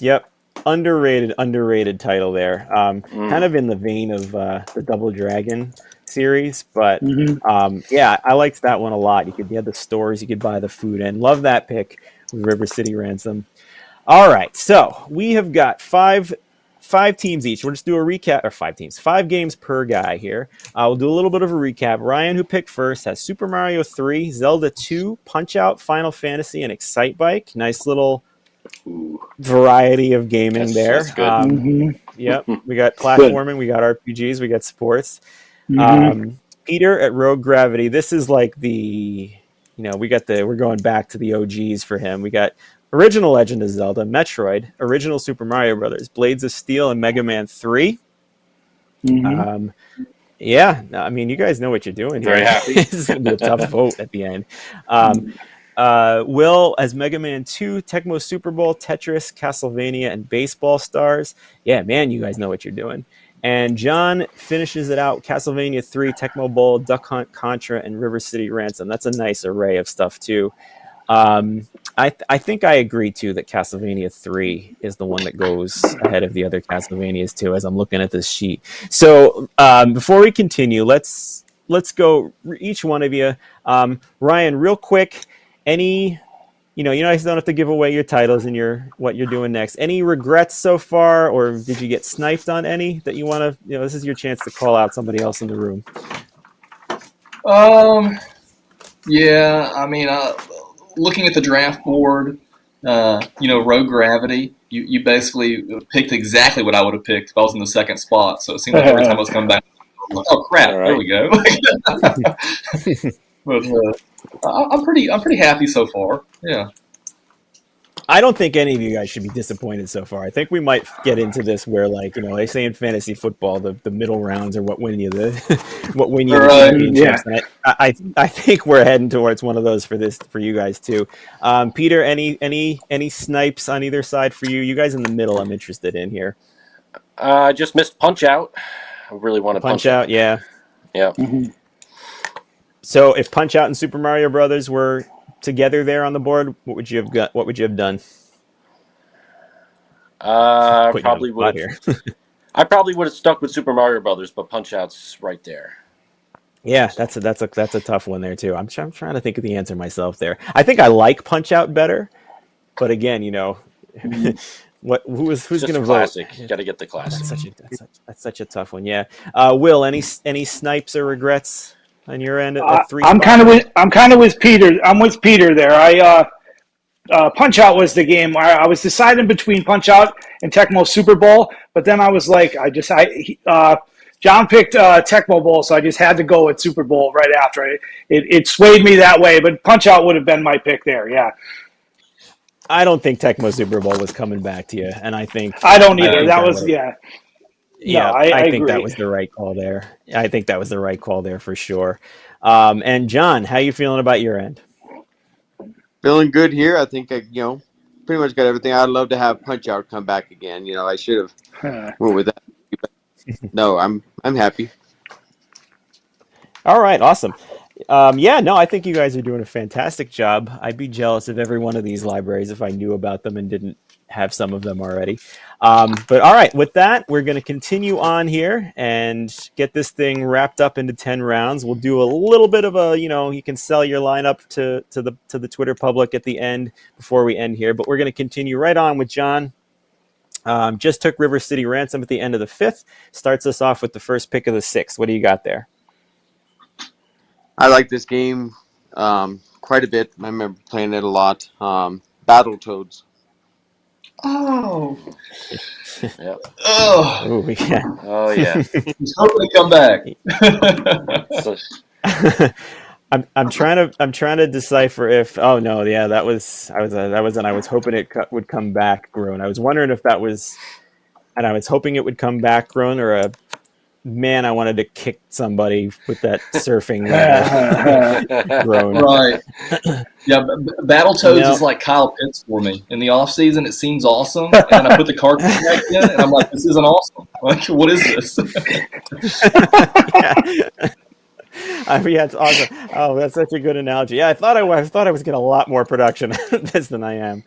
Speaker 1: Yep. Underrated title there. Kind of in the vein of the Double Dragon series, but yeah, I liked that one a lot. You had the stores, you could buy the food in. Love that pick with River City Ransom. All right, so we have got five teams each. We'll just do a recap, or 5 teams, 5 games per guy here. We'll do a little bit of a recap. Ryan, who picked first, has Super Mario 3, Zelda 2, Punch-Out, Final Fantasy, and Excitebike. Nice little variety of gaming there.
Speaker 5: That's good.
Speaker 1: Yep, we got platforming, we got RPGs, we got sports. Peter at Rogue Gravity. This is like we're going back to the OGs for him. We got original Legend of Zelda, Metroid, original Super Mario Brothers, Blades of Steel, and Mega Man 3. Yeah, I mean, you guys know what you're doing here.
Speaker 5: Very happy.
Speaker 1: This is going to be a tough vote at the end. Will as Mega Man 2, Tecmo Super Bowl, Tetris, Castlevania, and Baseball Stars. Yeah, man, you guys know what you're doing. And John finishes it out, Castlevania 3, Tecmo Bowl, Duck Hunt, Contra, and River City Ransom. That's a nice array of stuff, too. I think I agree, too, that Castlevania 3 is the one that goes ahead of the other Castlevanias, too, as I'm looking at this sheet. So before we continue, let's let's go each one of you. Ryan, real quick, any, you guys don't have to give away your titles and what you're doing next. Any regrets so far, or did you get sniped on any that you want to, this is your chance to call out somebody else in the room.
Speaker 3: Yeah, I mean, looking at the draft board, Rogue Gravity, you basically picked exactly what I would have picked if I was in the second spot. So it seemed like every time I was coming back, oh crap, there we go. But I'm pretty happy so far. Yeah.
Speaker 1: I don't think any of you guys should be disappointed so far. I think we might get into this where, they say in fantasy football, the middle rounds are what win you the championships. Yeah. I think we're heading towards one of those for you guys too. Peter, any snipes on either side for you? You guys in the middle, I'm interested in here.
Speaker 5: I just missed Punch Out. I really want to
Speaker 1: Punch Out. Yeah.
Speaker 5: Yeah.
Speaker 4: Mm-hmm.
Speaker 1: So if Punch Out and Super Mario Brothers were together there on the board, what would you have got? What would you have done?
Speaker 5: Probably would have. I probably would have stuck with Super Mario Brothers, but Punch Out's right there.
Speaker 1: Yeah, that's a tough one there too. I'm trying to think of the answer myself there. I think I like Punch Out better, but again, who's going to vote?
Speaker 5: You got to get the classic.
Speaker 1: That's such a tough one. Yeah. Will, any snipes or regrets on your end at 3?
Speaker 4: I'm kind of with Peter. I'm with Peter there. Punch Out was the game. I was deciding between Punch Out and Tecmo Super Bowl, but then I was like, John picked Tecmo Bowl, so I just had to go with Super Bowl right after. It swayed me that way, but Punch Out would have been my pick there. Yeah.
Speaker 1: I don't think Tecmo Super Bowl was coming back to you, and I
Speaker 4: don't either. That was yeah.
Speaker 1: Yeah,
Speaker 4: no,
Speaker 1: I think
Speaker 4: agree.
Speaker 1: that was the right call there. I think that was the right call there for sure. And John, how you feeling about your end?
Speaker 2: Feeling good here. I think I, pretty much got everything. I'd love to have Punch Out come back again. I should have went with that. No, I'm happy.
Speaker 1: All right, awesome. I think you guys are doing a fantastic job. I'd be jealous of every one of these libraries if I knew about them and didn't have some of them already. But all right, with that, we're going to continue on here and get this thing wrapped up into 10 rounds. We'll do a little bit of a, you can sell your lineup to the Twitter public at the end before we end here. But we're going to continue right on with John. Just took River City Ransom at the end of the 5th. Starts us off with the first pick of the 6th. What do you got there?
Speaker 2: I like this game quite a bit. I remember playing it a lot. Battletoads.
Speaker 3: Oh.
Speaker 5: Yep.
Speaker 3: Oh.
Speaker 1: Yeah.
Speaker 5: Oh yeah.
Speaker 3: He's hoping to come back.
Speaker 1: I'm trying to decipher if. Oh no, yeah, that was and I was hoping it would come back grown. I was wondering if that was, and I was hoping it would come back grown, or a man I wanted to kick somebody with that surfing grown.
Speaker 3: Right. Yeah, Battletoads is like Kyle Pitts for me. In the off season, it seems awesome, and then I put the cartridge back in, and I'm like, this isn't awesome. Like, what is this?
Speaker 1: Yeah, it's awesome. Oh, that's such a good analogy. Yeah, I thought I was getting a lot more production out of this than I am.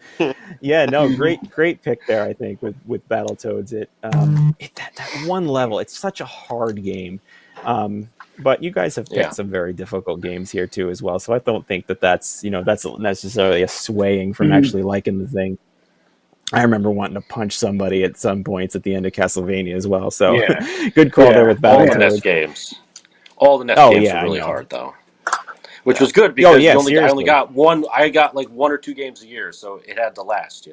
Speaker 1: Yeah, no, great pick there. I think with Battletoads, that one level, it's such a hard game. But you guys have picked some very difficult games here too, as well. So I don't think that's necessarily a swaying from actually liking the thing. I remember wanting to punch somebody at some points at the end of Castlevania as well. So good call there with Battletoads.
Speaker 5: All the NES games. All the NES games were really hard though, which was good because I only got one. I got like 1 or 2 games a year, so it had to last.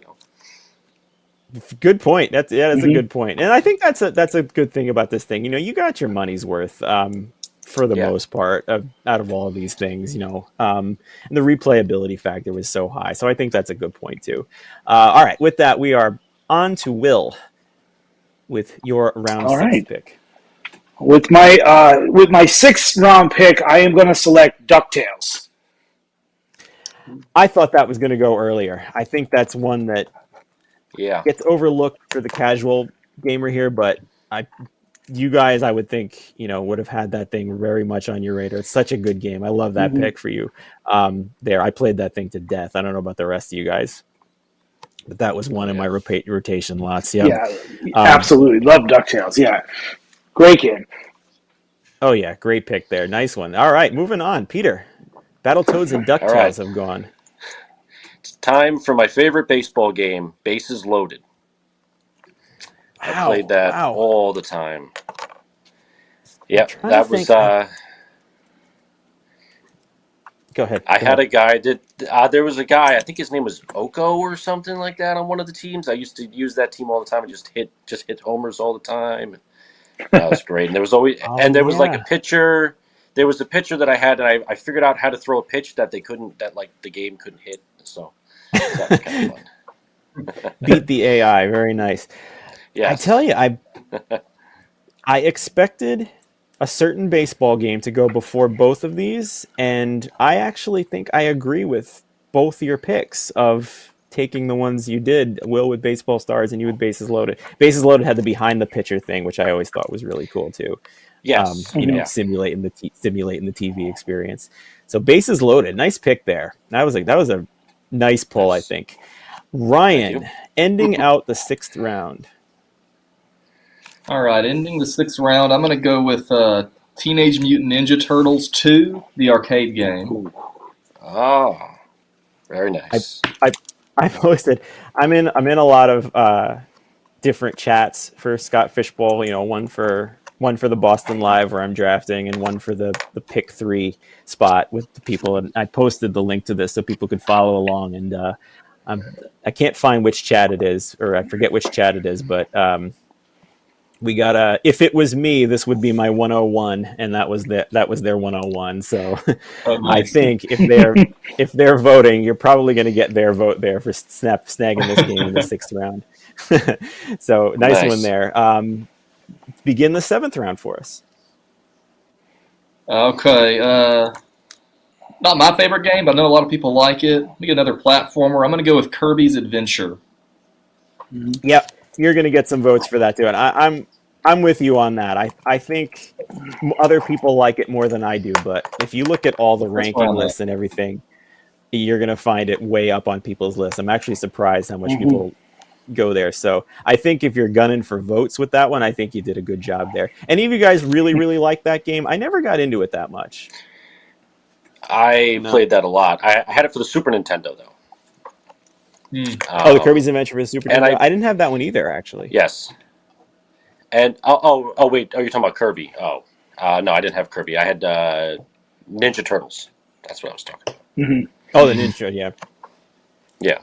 Speaker 1: Good point. That's a good point, and I think that's a good thing about this thing. You got your money's worth for the most part out of all of these things. And the replayability factor was so high, so I think that's a good point too. All right, with that, we are on to Will with your round 6 pick.
Speaker 4: With my 6th round pick, I am going to select DuckTales.
Speaker 1: I thought that was going to go earlier. I think that's one that gets overlooked for the casual gamer here, but you guys, I would think, would have had that thing very much on your radar. It's such a good game. I love that pick for you. I played that thing to death. I don't know about the rest of you guys, but that was one of my rotation lots. Yeah,
Speaker 4: absolutely. Love DuckTales. Yeah. Great game.
Speaker 1: Oh, yeah. Great pick there. Nice one. All right. Moving on. Peter, Battletoads and DuckTales have gone.
Speaker 5: It's time for my favorite baseball game, Bases Loaded. I played that all the time. Yep, that was...
Speaker 1: Go ahead.
Speaker 5: I had a guy there was a guy, I think his name was Oko or something like that on one of the teams. I used to use that team all the time and just hit homers all the time. That was great. And there was always was like a pitcher. There was a pitcher that I had, and I figured out how to throw a pitch that the game couldn't hit. So that was kind of fun.
Speaker 1: Beat the AI. Very nice.
Speaker 5: Yeah.
Speaker 1: I tell you, I expected a certain baseball game to go before both of these, and I actually think I agree with both your picks of taking the ones you did, Will with Baseball Stars and you with Bases Loaded. Bases Loaded had the behind the pitcher thing, which I always thought was really cool too.
Speaker 5: Yes,
Speaker 1: simulating the TV experience. So Bases Loaded, nice pick there. That was a nice pull, I think. Ryan, ending out the 6th round.
Speaker 3: All right, ending the 6th round, I'm going to go with Teenage Mutant Ninja Turtles 2, the arcade game.
Speaker 5: Oh, very nice.
Speaker 1: I posted. I'm in a lot of different chats for Scott Fishbowl. One for the Boston Live where I'm drafting, and one for the pick 3 spot with the people. And I posted the link to this so people could follow along. And I can't find which chat it is, or I forget which chat it is, but. We got if it was me, this would be my 101, and that was their 101. So I think if they're voting, you're probably going to get their vote there for snagging this game in the 6th round. So nice one there. Begin the 7th round for us.
Speaker 3: Okay. Not my favorite game, but I know a lot of people like it. Let me get another platformer. I'm going to go with Kirby's Adventure.
Speaker 1: Yep. You're going to get some votes for that too, and I'm with you on that. I think other people like it more than I do, but if you look at all the ranking lists and everything, you're going to find it way up on people's lists. I'm actually surprised how much people go there. So I think if you're gunning for votes with that one, I think you did a good job there. Any of you guys really, really like that game? I never got into it that much.
Speaker 5: I played that a lot. I had it for the Super Nintendo, though.
Speaker 1: The Kirby's Adventure for the Super Nintendo? I didn't have that one either, actually.
Speaker 5: Yes. And, wait, you're talking about Kirby. Oh. No, I didn't have Kirby. I had Ninja Turtles. That's what I was talking about.
Speaker 1: Mm-hmm. Oh, the Ninja, yeah.
Speaker 5: Yeah.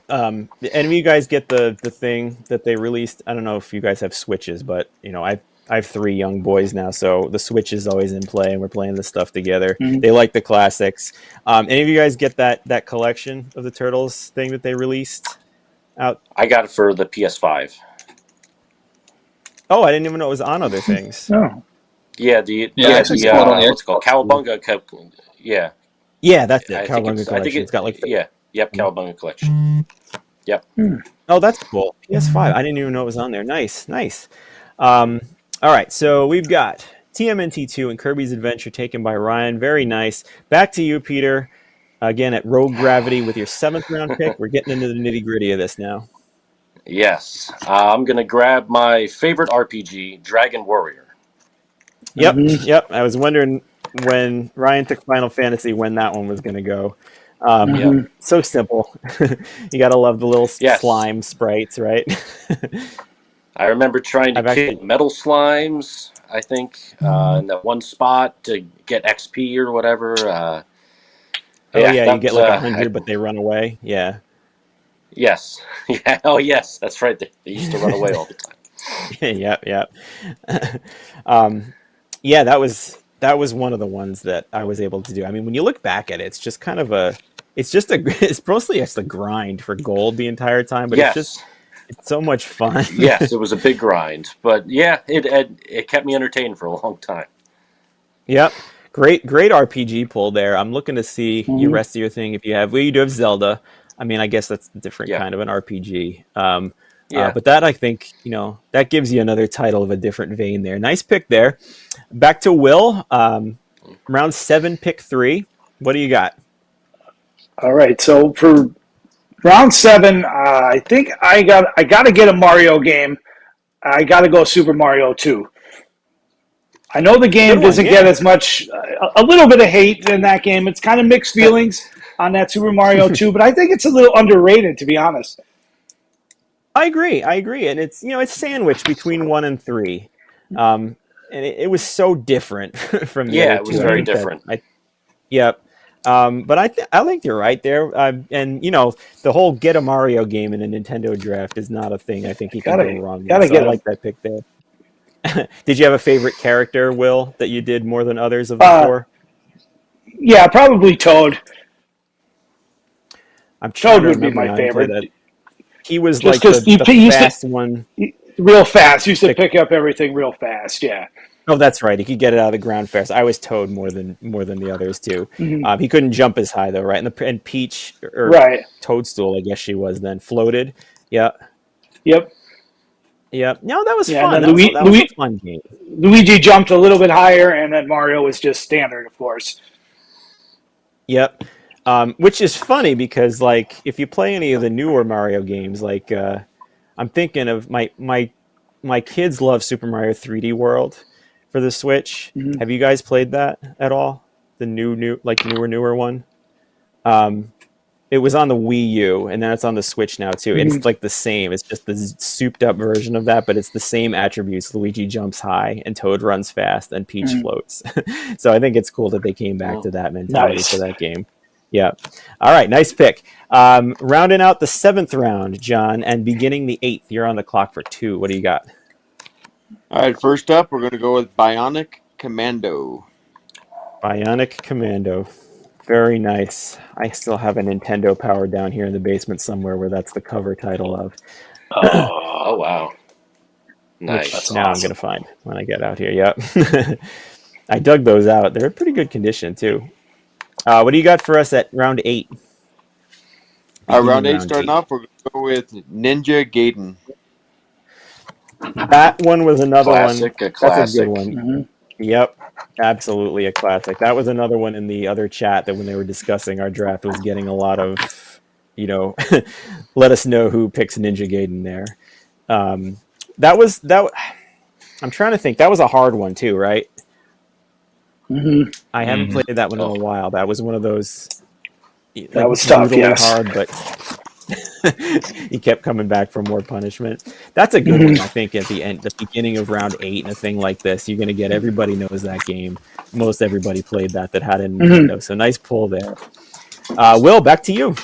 Speaker 1: Any of you guys get the thing that they released? I don't know if you guys have Switches, but, I have 3 young boys now, so the Switch is always in play, and we're playing this stuff together. Mm-hmm. They like the classics. Any of you guys get that collection of the Turtles thing that they released out?
Speaker 5: I got it for the PS5.
Speaker 1: Oh, I didn't even know it was on other things.
Speaker 4: Oh.
Speaker 5: Yeah, what's it called? Cowabunga. Yeah.
Speaker 1: Yeah, that's it. Cowabunga Collection. It's got
Speaker 5: Cowabunga Collection. Yep.
Speaker 1: Oh, that's cool. PS5. I didn't even know it was on there. Nice. All right, so we've got TMNT2 and Kirby's Adventure taken by Ryan. Very nice. Back to you, Peter. Again, at Rogue Gravity with your 7th round pick. We're getting into the nitty-gritty of this now.
Speaker 5: Yes. I'm going to grab my favorite RPG, Dragon Warrior.
Speaker 1: Yep. I was wondering when Ryan took Final Fantasy when that one was going to go. So simple. You got to love the little slime sprites, right?
Speaker 5: I remember trying to kill metal slimes, I think, in that one spot to get XP or whatever.
Speaker 1: You get like 100, but they run away. Yeah.
Speaker 5: Yes. Yeah. Oh, yes. That's right. They used to run away all the time.
Speaker 1: Yep. That was one of the ones that I was able to do. I mean, when you look back at it, it's just kind of it's mostly just a grind for gold the entire time, but it's so much fun.
Speaker 5: Yes, it was a big grind, but it kept me entertained for a long time.
Speaker 1: Yep. Great RPG pull there. I'm looking to see the rest of your thing if you have. Well, you do have Zelda. I mean, I guess that's a different kind of an RPG. But that, I think, that gives you another title of a different vein there. Nice pick there. Back to Will. Round 7, pick 3. What do you got?
Speaker 4: All right. So for round 7, I think I got to get a Mario game. I got to go Super Mario 2. I know the game
Speaker 1: Good one,
Speaker 4: doesn't
Speaker 1: yeah.
Speaker 4: get as much, a little bit of hate in that game. It's kind of mixed feelings on that Super Mario 2, but I think it's a little underrated, to be honest.
Speaker 1: I agree, and it's it's sandwiched between 1 and 3, and it was so different from the other
Speaker 5: it was
Speaker 1: two.
Speaker 5: very different.
Speaker 1: Yep. But I think you're right there. And the whole get a Mario game in a Nintendo draft is not a thing I think you can go wrong with. So I like that pick there. Did you have a favorite character, Will, that you did more than others of the 4?
Speaker 4: Yeah, probably Toad.
Speaker 1: Toad
Speaker 4: would be my favorite.
Speaker 1: He was
Speaker 4: just
Speaker 1: like the fast one.
Speaker 4: Real fast. Used to pick up everything real fast, yeah.
Speaker 1: Oh, that's right. He could get it out of the ground fast. I was Toad more than the others too.
Speaker 4: Mm-hmm.
Speaker 1: He couldn't jump as high though, right? And Peach or Toadstool, I guess she was then, floated. Yeah.
Speaker 4: Yep.
Speaker 1: Yep. No, that was fun. That was a fun game.
Speaker 4: Luigi jumped a little bit higher, and then Mario was just standard, of course.
Speaker 1: Yep. Which is funny because, like, if you play any of the newer Mario games, like, I'm thinking of my kids love Super Mario 3D World for the Switch. Mm-hmm. Have you guys played that at all? The newer one? It was on the Wii U, and then it's on the Switch now too. And it's like the same. It's just the souped up version of that, but it's the same attributes. Luigi jumps high, and Toad runs fast, and Peach floats. So I think it's cool that they came back to that mentality for that game. Yeah. All right, nice pick. Rounding out the 7th round, John, and beginning the 8th. You're on the clock for 2. What do you got?
Speaker 2: All right, first up, we're going to go with Bionic Commando.
Speaker 1: Bionic Commando. Very nice. I still have a Nintendo Power down here in the basement somewhere where that's the cover title of.
Speaker 5: Oh wow. Nice.
Speaker 1: Which now awesome. I'm going to find when I get out here. Yep. I dug those out. They're in pretty good condition, too. What do you got for us at round 8?
Speaker 2: Round 8 starting off, we're going to go with Ninja Gaiden.
Speaker 1: That one was another one.
Speaker 5: A classic.
Speaker 1: That's a good one. Mm-hmm. Yep. Absolutely a classic. That was another one in the other chat that when they were discussing our draft was getting a lot of, let us know who picks Ninja Gaiden there. I'm trying to think. That was a hard one too, right?
Speaker 4: Mm-hmm.
Speaker 1: I haven't played that one in a while. That was one of those.
Speaker 4: That was tough, yes.
Speaker 1: Hard, but he kept coming back for more punishment. That's a good one, I think, at the end, the beginning of round 8 and a thing like this. You're going to get everybody knows that game. Most everybody played that had a Nintendo. So nice pull there. Will, back to you.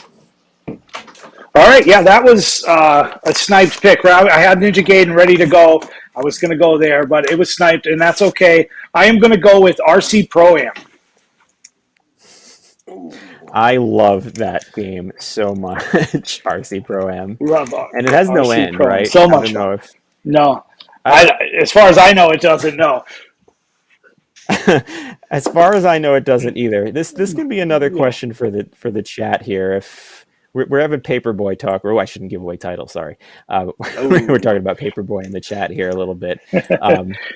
Speaker 4: All right, yeah, that was a sniped pick. I had Ninja Gaiden ready to go. I was going to go there, but it was sniped, and that's okay. I am going to go with RC Pro-Am.
Speaker 1: I love that game so much, RC Pro-Am.
Speaker 4: Love
Speaker 1: and it has no end,
Speaker 4: Pro-Am.
Speaker 1: right?
Speaker 4: So much fun. No. As far as I know, it doesn't, no.
Speaker 1: As far as I know, it doesn't either. This can be another question for the chat here. If we're having Paperboy talk, I shouldn't give away titles. Sorry, we're talking about Paperboy in the chat here a little bit.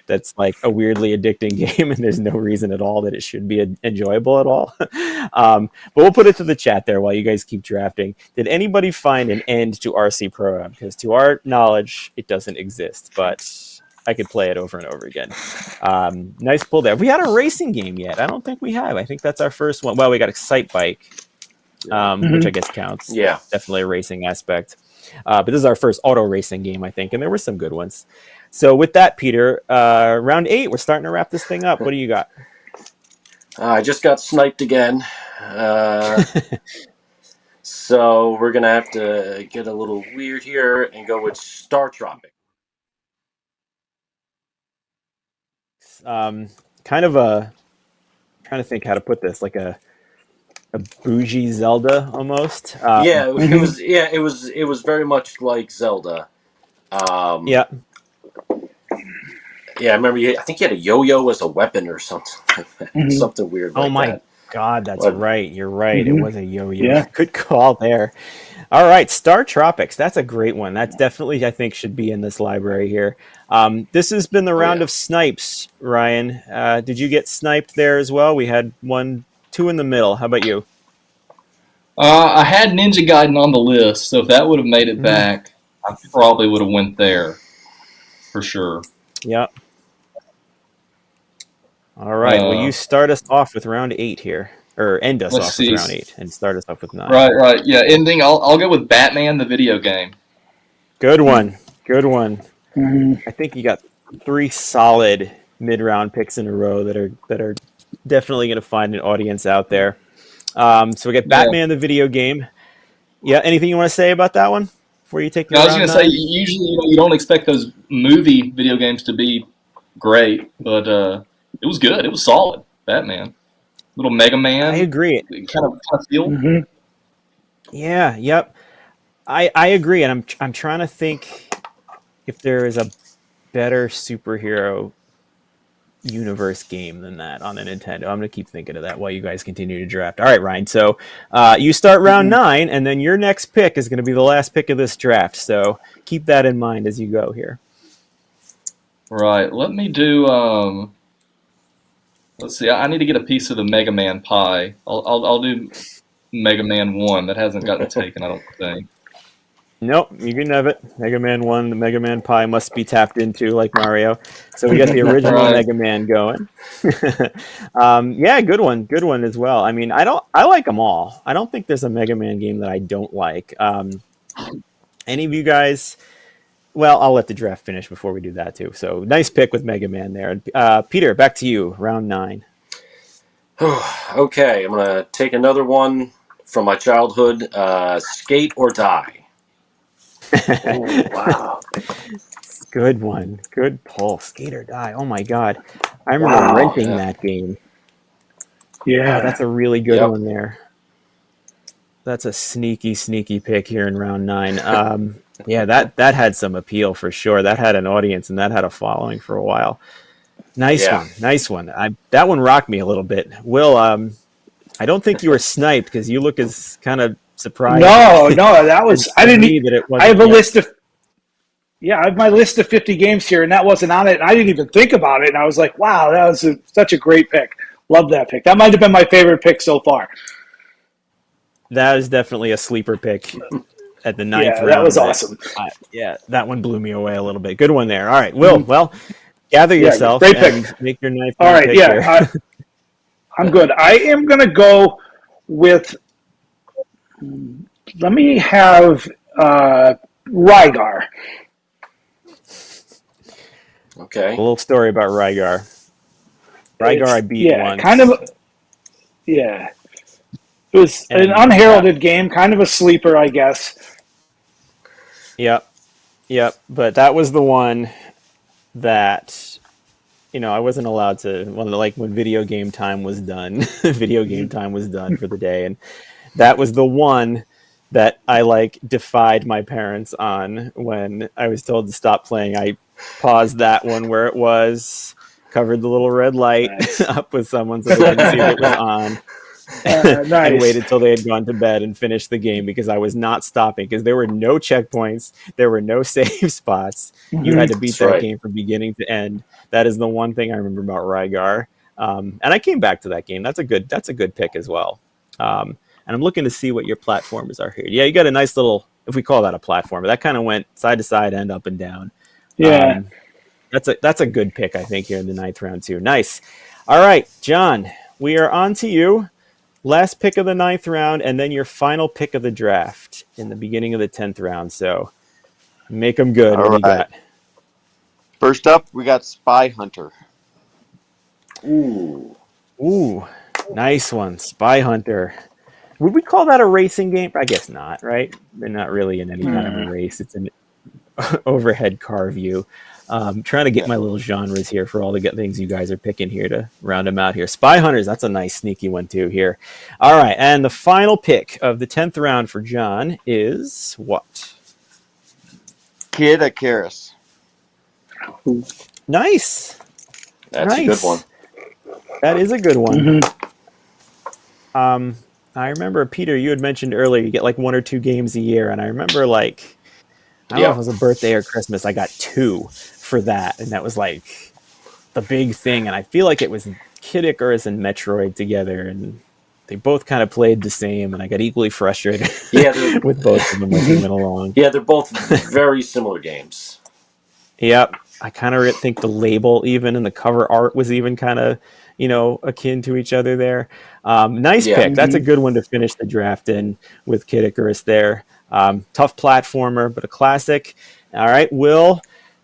Speaker 1: That's like a weirdly addicting game, and there's no reason at all that it should be enjoyable at all. But we'll put it to the chat there while you guys keep drafting. Did anybody find an end to RC Pro-Am? Because to our knowledge, it doesn't exist, but I could play it over and over again. Nice pull there. Have we had a racing game yet? I don't think we have. I think that's our first one. Well, we got Excitebike, which I guess counts.
Speaker 5: Yeah.
Speaker 1: Definitely a racing aspect. But this is our first auto racing game, I think, and there were some good ones. So with that, Peter, round 8, we're starting to wrap this thing up. What do you got?
Speaker 5: I just got sniped again. So we're going to have to get a little weird here and go with Startropics.
Speaker 1: Kind of trying to think how to put this, like a bougie Zelda almost.
Speaker 5: It was very much like Zelda.
Speaker 1: Yeah.
Speaker 5: Yeah, I remember. I think he had a yo-yo as a weapon or something. Something weird.
Speaker 1: Oh
Speaker 5: like
Speaker 1: my
Speaker 5: that.
Speaker 1: God, that's right. You're right. It was a yo-yo.
Speaker 4: Yeah.
Speaker 1: Good call there. All right, Startropics. That's a great one. That's definitely, I think, should be in this library here. This has been the round of snipes, Ryan. Did you get sniped there as well? We had 2 in the middle. How about you?
Speaker 3: I had Ninja Gaiden on the list, so if that would have made it back, I probably would have went there for sure.
Speaker 1: Yep. All right. Well, you start us off with round 8 here, or end us
Speaker 3: Let's
Speaker 1: off
Speaker 3: see.
Speaker 1: with round 8, and start us off with 9.
Speaker 3: Right. Yeah, ending. I'll go with Batman the video game.
Speaker 1: Good one. Good one.
Speaker 4: Mhm.
Speaker 1: I think you got 3 solid mid-round picks in a row that are definitely going to find an audience out there. So we got Batman the video game. Yeah. Anything you want to say about that one before you take your
Speaker 3: I was
Speaker 1: round
Speaker 3: going to say,
Speaker 1: 9?
Speaker 3: usually you don't expect those movie video games to be great, but it was good. It was solid. Batman, little Mega Man.
Speaker 1: I agree.
Speaker 3: Kind of feel.
Speaker 4: Mhm.
Speaker 1: Yeah. Yep. I agree, and I'm trying to think if there is a better superhero universe game than that on the Nintendo. I'm going to keep thinking of that while you guys continue to draft. All right, Ryan. So you start round 9, and then your next pick is going to be the last pick of this draft. So keep that in mind as you go here.
Speaker 3: Right. Let me do. Let's see. I need to get a piece of the Mega Man pie. I'll do Mega Man 1. That hasn't gotten taken, I don't think.
Speaker 1: Nope, you can have it. Mega Man 1, the Mega Man pie must be tapped into like Mario. So we got the original
Speaker 3: Right.
Speaker 1: Mega Man going. Yeah, good one. Good one as well. I mean, I like them all. I don't think there's a Mega Man game that I don't like. Any of you guys... Well, I'll let the draft finish before we do that too. So nice pick with Mega Man there. Peter, back to you, round 9.
Speaker 5: Okay, I'm going to take another one from my childhood, Skate or Die.
Speaker 1: Oh, wow. Good one. Good pull. Skate or Die. Oh my god. I remember renting that game.
Speaker 4: Yeah.
Speaker 1: Oh, that's a really good one there. That's a sneaky pick here in round 9. Yeah, that had some appeal for sure. That had an audience and that had a following for a while. Nice one. That one rocked me a little bit. Will, I don't think you were sniped because you look as kind of surprised.
Speaker 4: No, that was I didn't. I have a list of. Yeah, I have my list of 50 games here, and that wasn't on it. And I didn't even think about it, and I was like, "Wow, that was such a great pick. Love that pick. That might have been my favorite pick so far."
Speaker 1: That is definitely a sleeper pick at the 9th round.
Speaker 4: That was awesome.
Speaker 1: Yeah, that one blew me away a little bit. Good one there. All right, Will. Well, gather yourself
Speaker 4: great
Speaker 1: and
Speaker 4: pick.
Speaker 1: make your 9th
Speaker 4: All
Speaker 1: round
Speaker 4: right,
Speaker 1: pick here.
Speaker 4: I'm good. I am going to go with. Let me have Rygar.
Speaker 5: Okay.
Speaker 1: A little story about Rygar. Rygar I beat once.
Speaker 4: Kind of. Yeah. It was an unheralded game, kind of a sleeper, I guess.
Speaker 1: Yep. But that was the one that, I wasn't allowed to, when video game time was done. Video game time was done for the day. And that was the one that I, defied my parents on when I was told to stop playing. I paused that one where it was, covered the little red light up with someone so they couldn't see what was on.
Speaker 4: Nice.
Speaker 1: And waited till they had gone to bed and finished the game because I was not stopping because there were no checkpoints, there were no save spots. You had to beat that game from beginning to end. That is the one thing I remember about Rygar. And I came back to that game. That's a good pick as well. And I'm looking to see what your platformers are here. Yeah, you got a nice little, if we call that a platformer, that kind of went side to side and up and down.
Speaker 4: Yeah.
Speaker 1: That's a good pick, I think, here in the 9th round too. Nice. All right, John, we are on to you. Last pick of the 9th round, and then your final pick of the draft in the beginning of the 10th round. So make them good. What do you got?
Speaker 2: First up, we got Spy Hunter.
Speaker 1: Ooh, nice one. Spy Hunter. Would we call that a racing game? I guess not, right? They're not really in any kind of a race. It's an overhead car view. Trying to get my little genres here for all the good things you guys are picking here to round them out here. Spy Hunters, that's a nice sneaky one too here. All right, and the final pick of the 10th round for John is what?
Speaker 2: Kid Icarus.
Speaker 1: Nice.
Speaker 5: That's a good one.
Speaker 1: That is a good one.
Speaker 4: Mm-hmm.
Speaker 1: I remember, Peter, you had mentioned earlier you get 1 or 2 games a year, and I remember I don't know if it was a birthday or Christmas, I got 2 for that, and that was the big thing, and I feel like it was Kid Icarus and Metroid together, and they both kind of played the same, and I got equally frustrated with both of them as we went along.
Speaker 5: Yeah, they're both very similar games.
Speaker 1: Yep. I kind of think the label even and the cover art was even kind of, akin to each other there. Nice pick. That's a good one to finish the draft in with Kid Icarus there. Tough platformer, but a classic. All right, Will,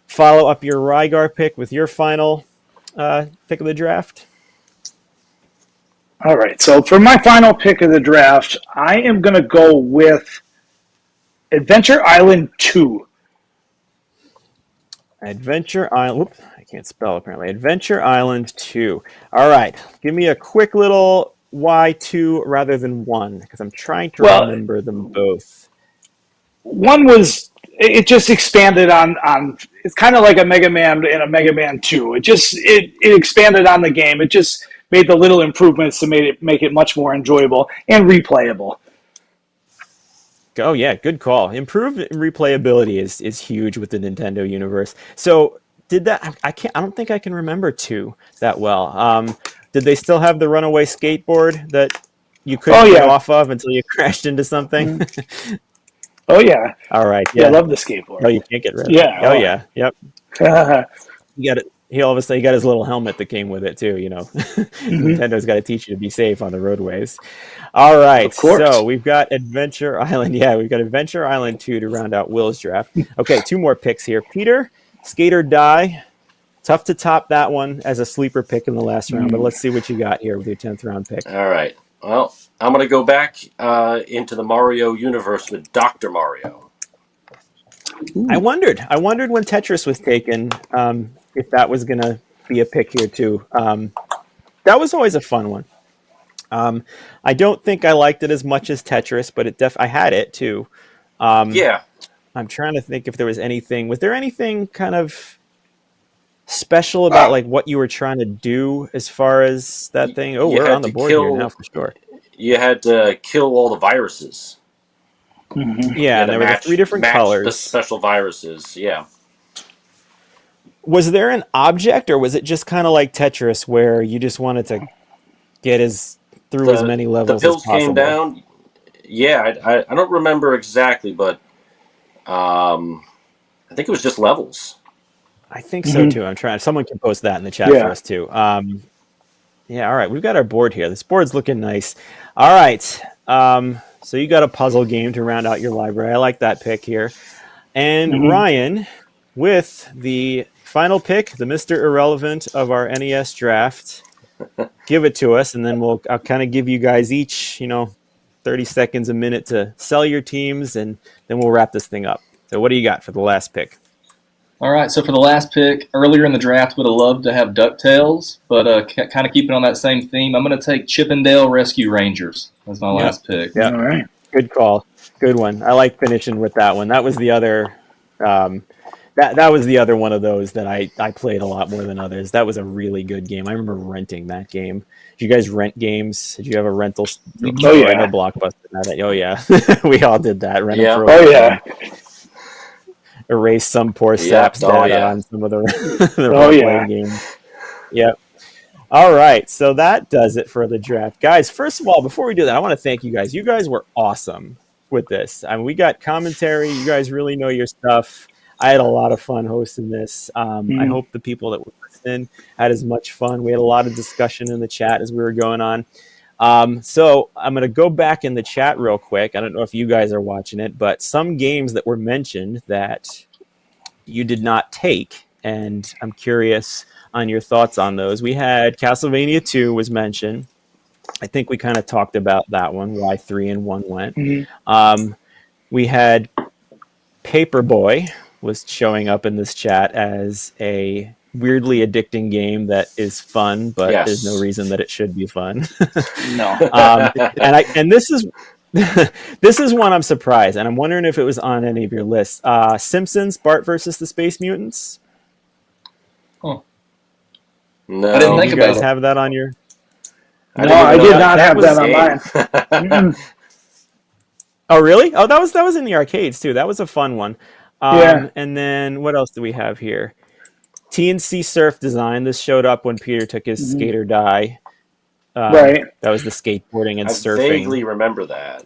Speaker 1: follow up your Rygar pick with your final pick of the draft.
Speaker 4: All right, so for my final pick of the draft, I am going to go with Adventure Island 2.
Speaker 1: Adventure Island. Whoops, I can't spell apparently. Adventure Island 2. All right, give me a quick little why 2 rather than 1, because I'm trying to remember them both.
Speaker 4: One was, it just expanded on it's kind of like a Mega Man and a Mega Man 2. It expanded on the game. It just made the little improvements to make it much more enjoyable and replayable.
Speaker 1: Oh yeah, good call. Improved replayability is huge with the Nintendo universe. So did that? I don't think I can remember 2 that well. Did they still have the runaway skateboard that you couldn't get off of until you crashed into something?
Speaker 4: Oh yeah.
Speaker 1: All right.
Speaker 4: Yeah, I love the skateboard.
Speaker 1: Oh, you can't get rid of it.
Speaker 4: Yeah.
Speaker 1: Oh yeah. Yep. You got it. He all of a sudden got his little helmet that came with it too. Nintendo's got to teach you to be safe on the roadways. All right,
Speaker 4: of course.
Speaker 1: So we've got Adventure Island. Yeah, we've got Adventure Island 2 to round out Will's draft. Okay, 2 more picks here. Peter, Skate or Die. Tough to top that one as a sleeper pick in the last round, but let's see what you got here with your 10th round pick.
Speaker 5: All right. Well, I'm going to go back into the Mario universe with Dr. Mario.
Speaker 1: Ooh. I wondered when Tetris was taken if that was going to be a pick here too. That was always a fun one. I don't think I liked it as much as Tetris, but I had it too.
Speaker 5: Yeah.
Speaker 1: I'm trying to think if there was anything. Was there anything kind of special about like what you were trying to do as far as that thing? Oh, we're on the board here now for sure.
Speaker 5: You had to kill all the viruses.
Speaker 1: Mm-hmm. Yeah, and there were 3 different colors.
Speaker 5: The special viruses, yeah.
Speaker 1: Was there an object, or was it just kind of like Tetris, where you just wanted to get through as many levels as possible?
Speaker 5: The pills came down. Yeah, I don't remember exactly, but I think it was just levels.
Speaker 1: I think so too. I'm trying. Someone can post that in the chat for us too. Yeah. All right. We've got our board here. This board's looking nice. All right. So you got a puzzle game to round out your library. I like that pick here. And Ryan, with the final pick, the Mr. Irrelevant of our NES draft, give it to us, and then I'll kind of give you guys each, 30 seconds, a minute to sell your teams, and then we'll wrap this thing up. So what do you got for the last pick?
Speaker 3: All right, so for the last pick, earlier in the draft, would have loved to have DuckTales, but kind of keeping on that same theme, I'm going to take Chippendale Rescue Rangers as my last pick.
Speaker 1: Yeah, all right. Good call. Good one. I like finishing with that one. That was the other. That was the other one of those that I played a lot more than others. That was a really good game. I remember renting that game. Did you guys rent games? Did you have a rental?
Speaker 4: Oh yeah.
Speaker 1: I know Blockbuster had it. Oh yeah, we all did that. Erase some poor sap's data on some of the games. Yep. All right, so that does it for the draft. Guys, first of all, before we do that, I want to thank you guys. You guys were awesome with this. I mean, we got commentary. You guys really know your stuff. I had a lot of fun hosting this. I hope the people that were listening had as much fun. We had a lot of discussion in the chat as we were going on. So I'm going to go back in the chat real quick. I don't know if you guys are watching it, but some games that were mentioned that you did not take, and I'm curious on your thoughts on those. We had Castlevania 2 was mentioned. I think we kind of talked about that one, why 3 and 1 went. We had Paperboy was showing up in this chat as a weirdly addicting game that is fun, but there's no reason that it should be fun.
Speaker 3: No.
Speaker 1: And this is this is one I'm surprised, and I'm wondering if it was on any of your lists. Simpsons, Bart versus the Space Mutants.
Speaker 3: Oh.
Speaker 5: No.
Speaker 3: I didn't think
Speaker 1: you
Speaker 3: about
Speaker 1: guys
Speaker 3: it.
Speaker 1: have that on your...
Speaker 4: No, I did not have that on mine.
Speaker 1: Oh, really? Oh, that was in the arcades, too. That was a fun one. And then what else do we have here? TNC Surf Design. This showed up when Peter took his Skate or Die.
Speaker 4: Right.
Speaker 1: That was the skateboarding and surfing.
Speaker 5: I vaguely remember that.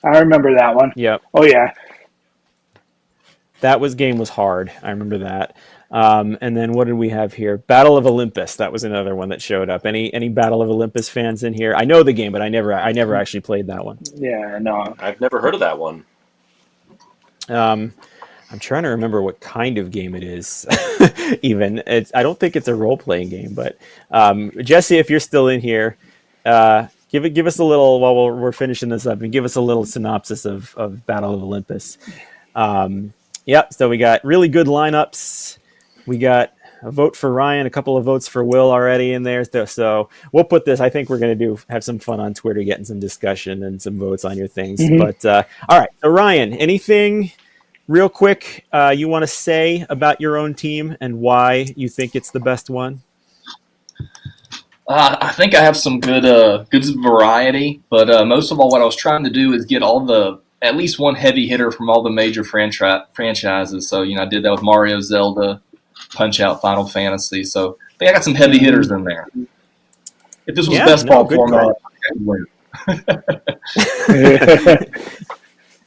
Speaker 4: I remember that one.
Speaker 1: Yep.
Speaker 4: Oh, yeah.
Speaker 1: That game was hard. I remember that. And then what did we have here? Battle of Olympus. That was another one that showed up. Any Battle of Olympus fans in here? I know the game, but I never actually played that one.
Speaker 4: Yeah, no.
Speaker 5: I've never heard of that one.
Speaker 1: I'm trying to remember what kind of game it is. Even I don't think it's a role playing game. But Jesse, if you're still in here, give us a little while we're finishing this up, and give us a little synopsis of Battle of Olympus. Yep. So we got really good lineups. We got a vote for Ryan, a couple of votes for Will already in there. So we'll put this. I think we're going to have some fun on Twitter, getting some discussion and some votes on your things. Mm-hmm. But all right. So Ryan, anything real quick you want to say about your own team and why you think it's the best one?
Speaker 3: I think I have some good variety, but most of all, what I was trying to do is get at least one heavy hitter from all the major franchises. So, I did that with Mario, Zelda, Punch-Out, Final Fantasy. So I think I got some heavy hitters in there. If this was best ball format, I'd win.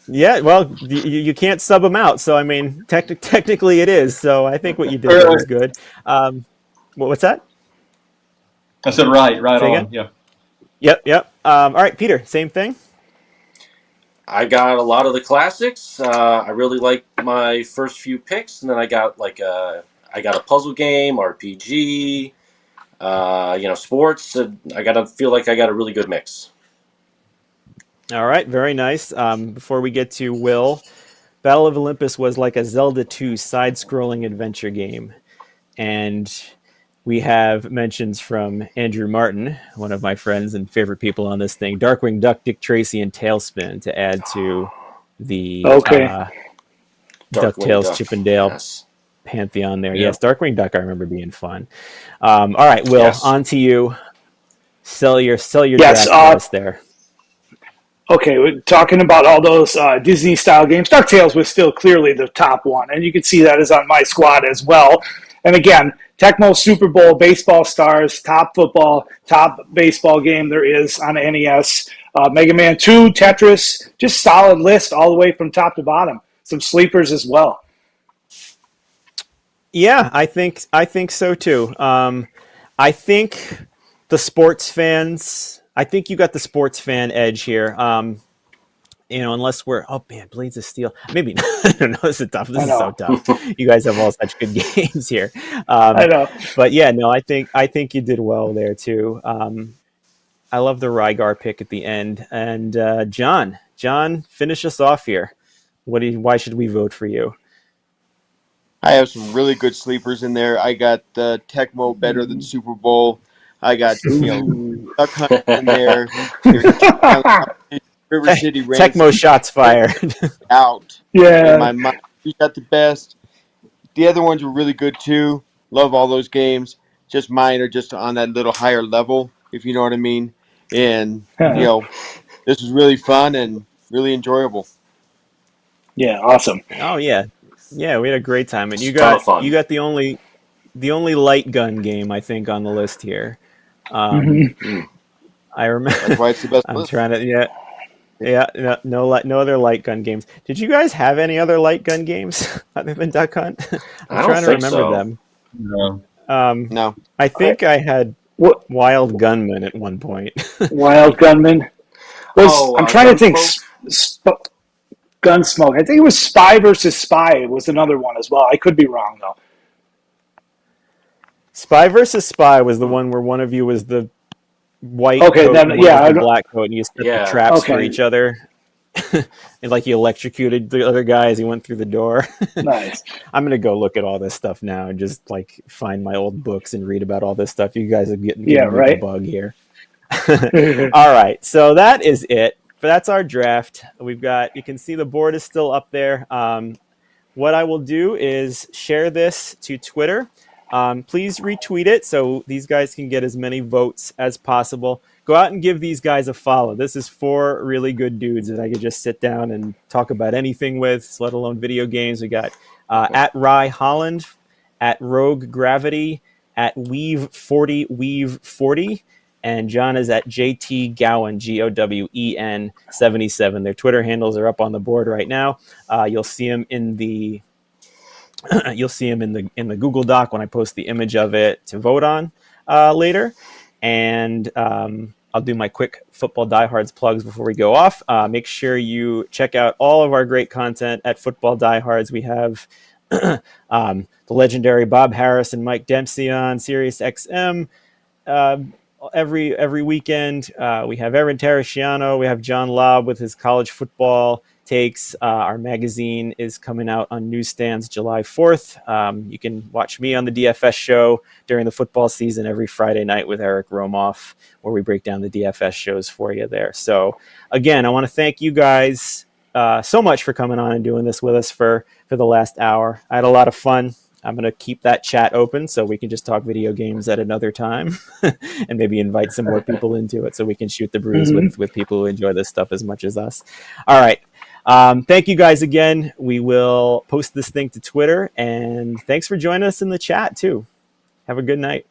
Speaker 1: Yeah, well, you can't sub them out. So, I mean, technically it is. So I think what you did was good. What's that?
Speaker 3: I said right on.
Speaker 1: Again? Yeah. Yep. All right, Peter, same thing?
Speaker 5: I got a lot of the classics. I really like my first few picks, and then I got a puzzle game, RPG, sports. I feel like I got a really good mix.
Speaker 1: All right, very nice. Before we get to Will, Battle of Olympus was like a Zelda 2 side-scrolling adventure game, and we have mentions from Andrew Martin, one of my friends and favorite people on this thing, Darkwing Duck, Dick Tracy, and Tailspin to add to the DuckTales Chip and Dale pantheon there. Yeah. Yes, Darkwing Duck I remember being fun. All right, Will, on to you. Sell your draft there.
Speaker 4: Okay, we're talking about all those Disney-style games. DuckTales was still clearly the top one, and you can see that is on my squad as well. And again, Tecmo Super Bowl, Baseball Stars, top football, top baseball game there is on the NES. Mega Man 2, Tetris, just solid list all the way from top to bottom. Some sleepers as well.
Speaker 1: Yeah, I think so too. I think the sports fans. I think you got the sports fan edge here. Unless we're Blades of Steel. Maybe not. I don't know. This is tough. This is so tough. You guys have all such good games here.
Speaker 4: I know.
Speaker 1: But yeah, no, I think you did well there too. I love the Rygar pick at the end. And John, finish us off here. Why should we vote for you?
Speaker 2: I have some really good sleepers in there. I got Tecmo Better Than Super Bowl. I got Duck Hunt in there. River City Ransom.
Speaker 1: Tecmo shots fired.
Speaker 2: Out.
Speaker 4: Yeah.
Speaker 2: In my mind, we got the best. The other ones were really good too. Love all those games. Just mine are just on that little higher level, if you know what I mean. And this was really fun and really enjoyable.
Speaker 4: Yeah, awesome.
Speaker 1: Oh yeah, we had a great time, and you got the only light gun game I think on the list here. I remember.
Speaker 2: That's why it's the best.
Speaker 1: I'm trying to no other light gun games. Did you guys have any other light gun games other than Duck Hunt? I'm trying to remember them.
Speaker 5: No.
Speaker 2: No.
Speaker 1: I think I had Wild Gunman at one point.
Speaker 4: Wild Gunman. I'm trying to think. Gunsmoke. I think it was Spy versus Spy was another one as well. I could be wrong though.
Speaker 1: Spy versus Spy was the one where one of you was the white
Speaker 4: coat
Speaker 1: and the black coat, and you set the traps for each other. And like you electrocuted the other guy as he went through the door.
Speaker 4: Nice.
Speaker 1: I'm gonna go look at all this stuff now and just like find my old books and read about all this stuff. You guys are getting the bug here. All right, so that is it. But that's our draft. You can see the board is still up there. What I will do is share this to Twitter. Please retweet it so these guys can get as many votes as possible. Go out and give these guys a follow. This is 4 really good dudes that I could just sit down and talk about anything with, let alone video games. We got at Rye Holland, at Rogue Gravity, at Weave40, and John is at JT Gowen, GOWEN 77. Their Twitter handles are up on the board right now. You'll see them in the You'll see them in the Google Doc when I post the image of it to vote on later. And I'll do my quick football diehards plugs before we go off. Make sure you check out all of our great content at Football Diehards. We have the legendary Bob Harris and Mike Dempsey on Sirius XM every weekend. We have Erin Terrasciano. We have John Lobb with his college football takes. Our magazine is coming out on newsstands July 4th. You can watch me on the DFS show during the football season every Friday night with Eric Romoff, where we break down the DFS shows for you there. So again, I want to thank you guys so much for coming on and doing this with us for the last hour. I had a lot of fun. I'm going to keep that chat open so we can just talk video games at another time and maybe invite some more people into it so we can shoot the breeze with people who enjoy this stuff as much as us. All right. Thank you guys again. We will post this thing to Twitter, and thanks for joining us in the chat too. Have a good night.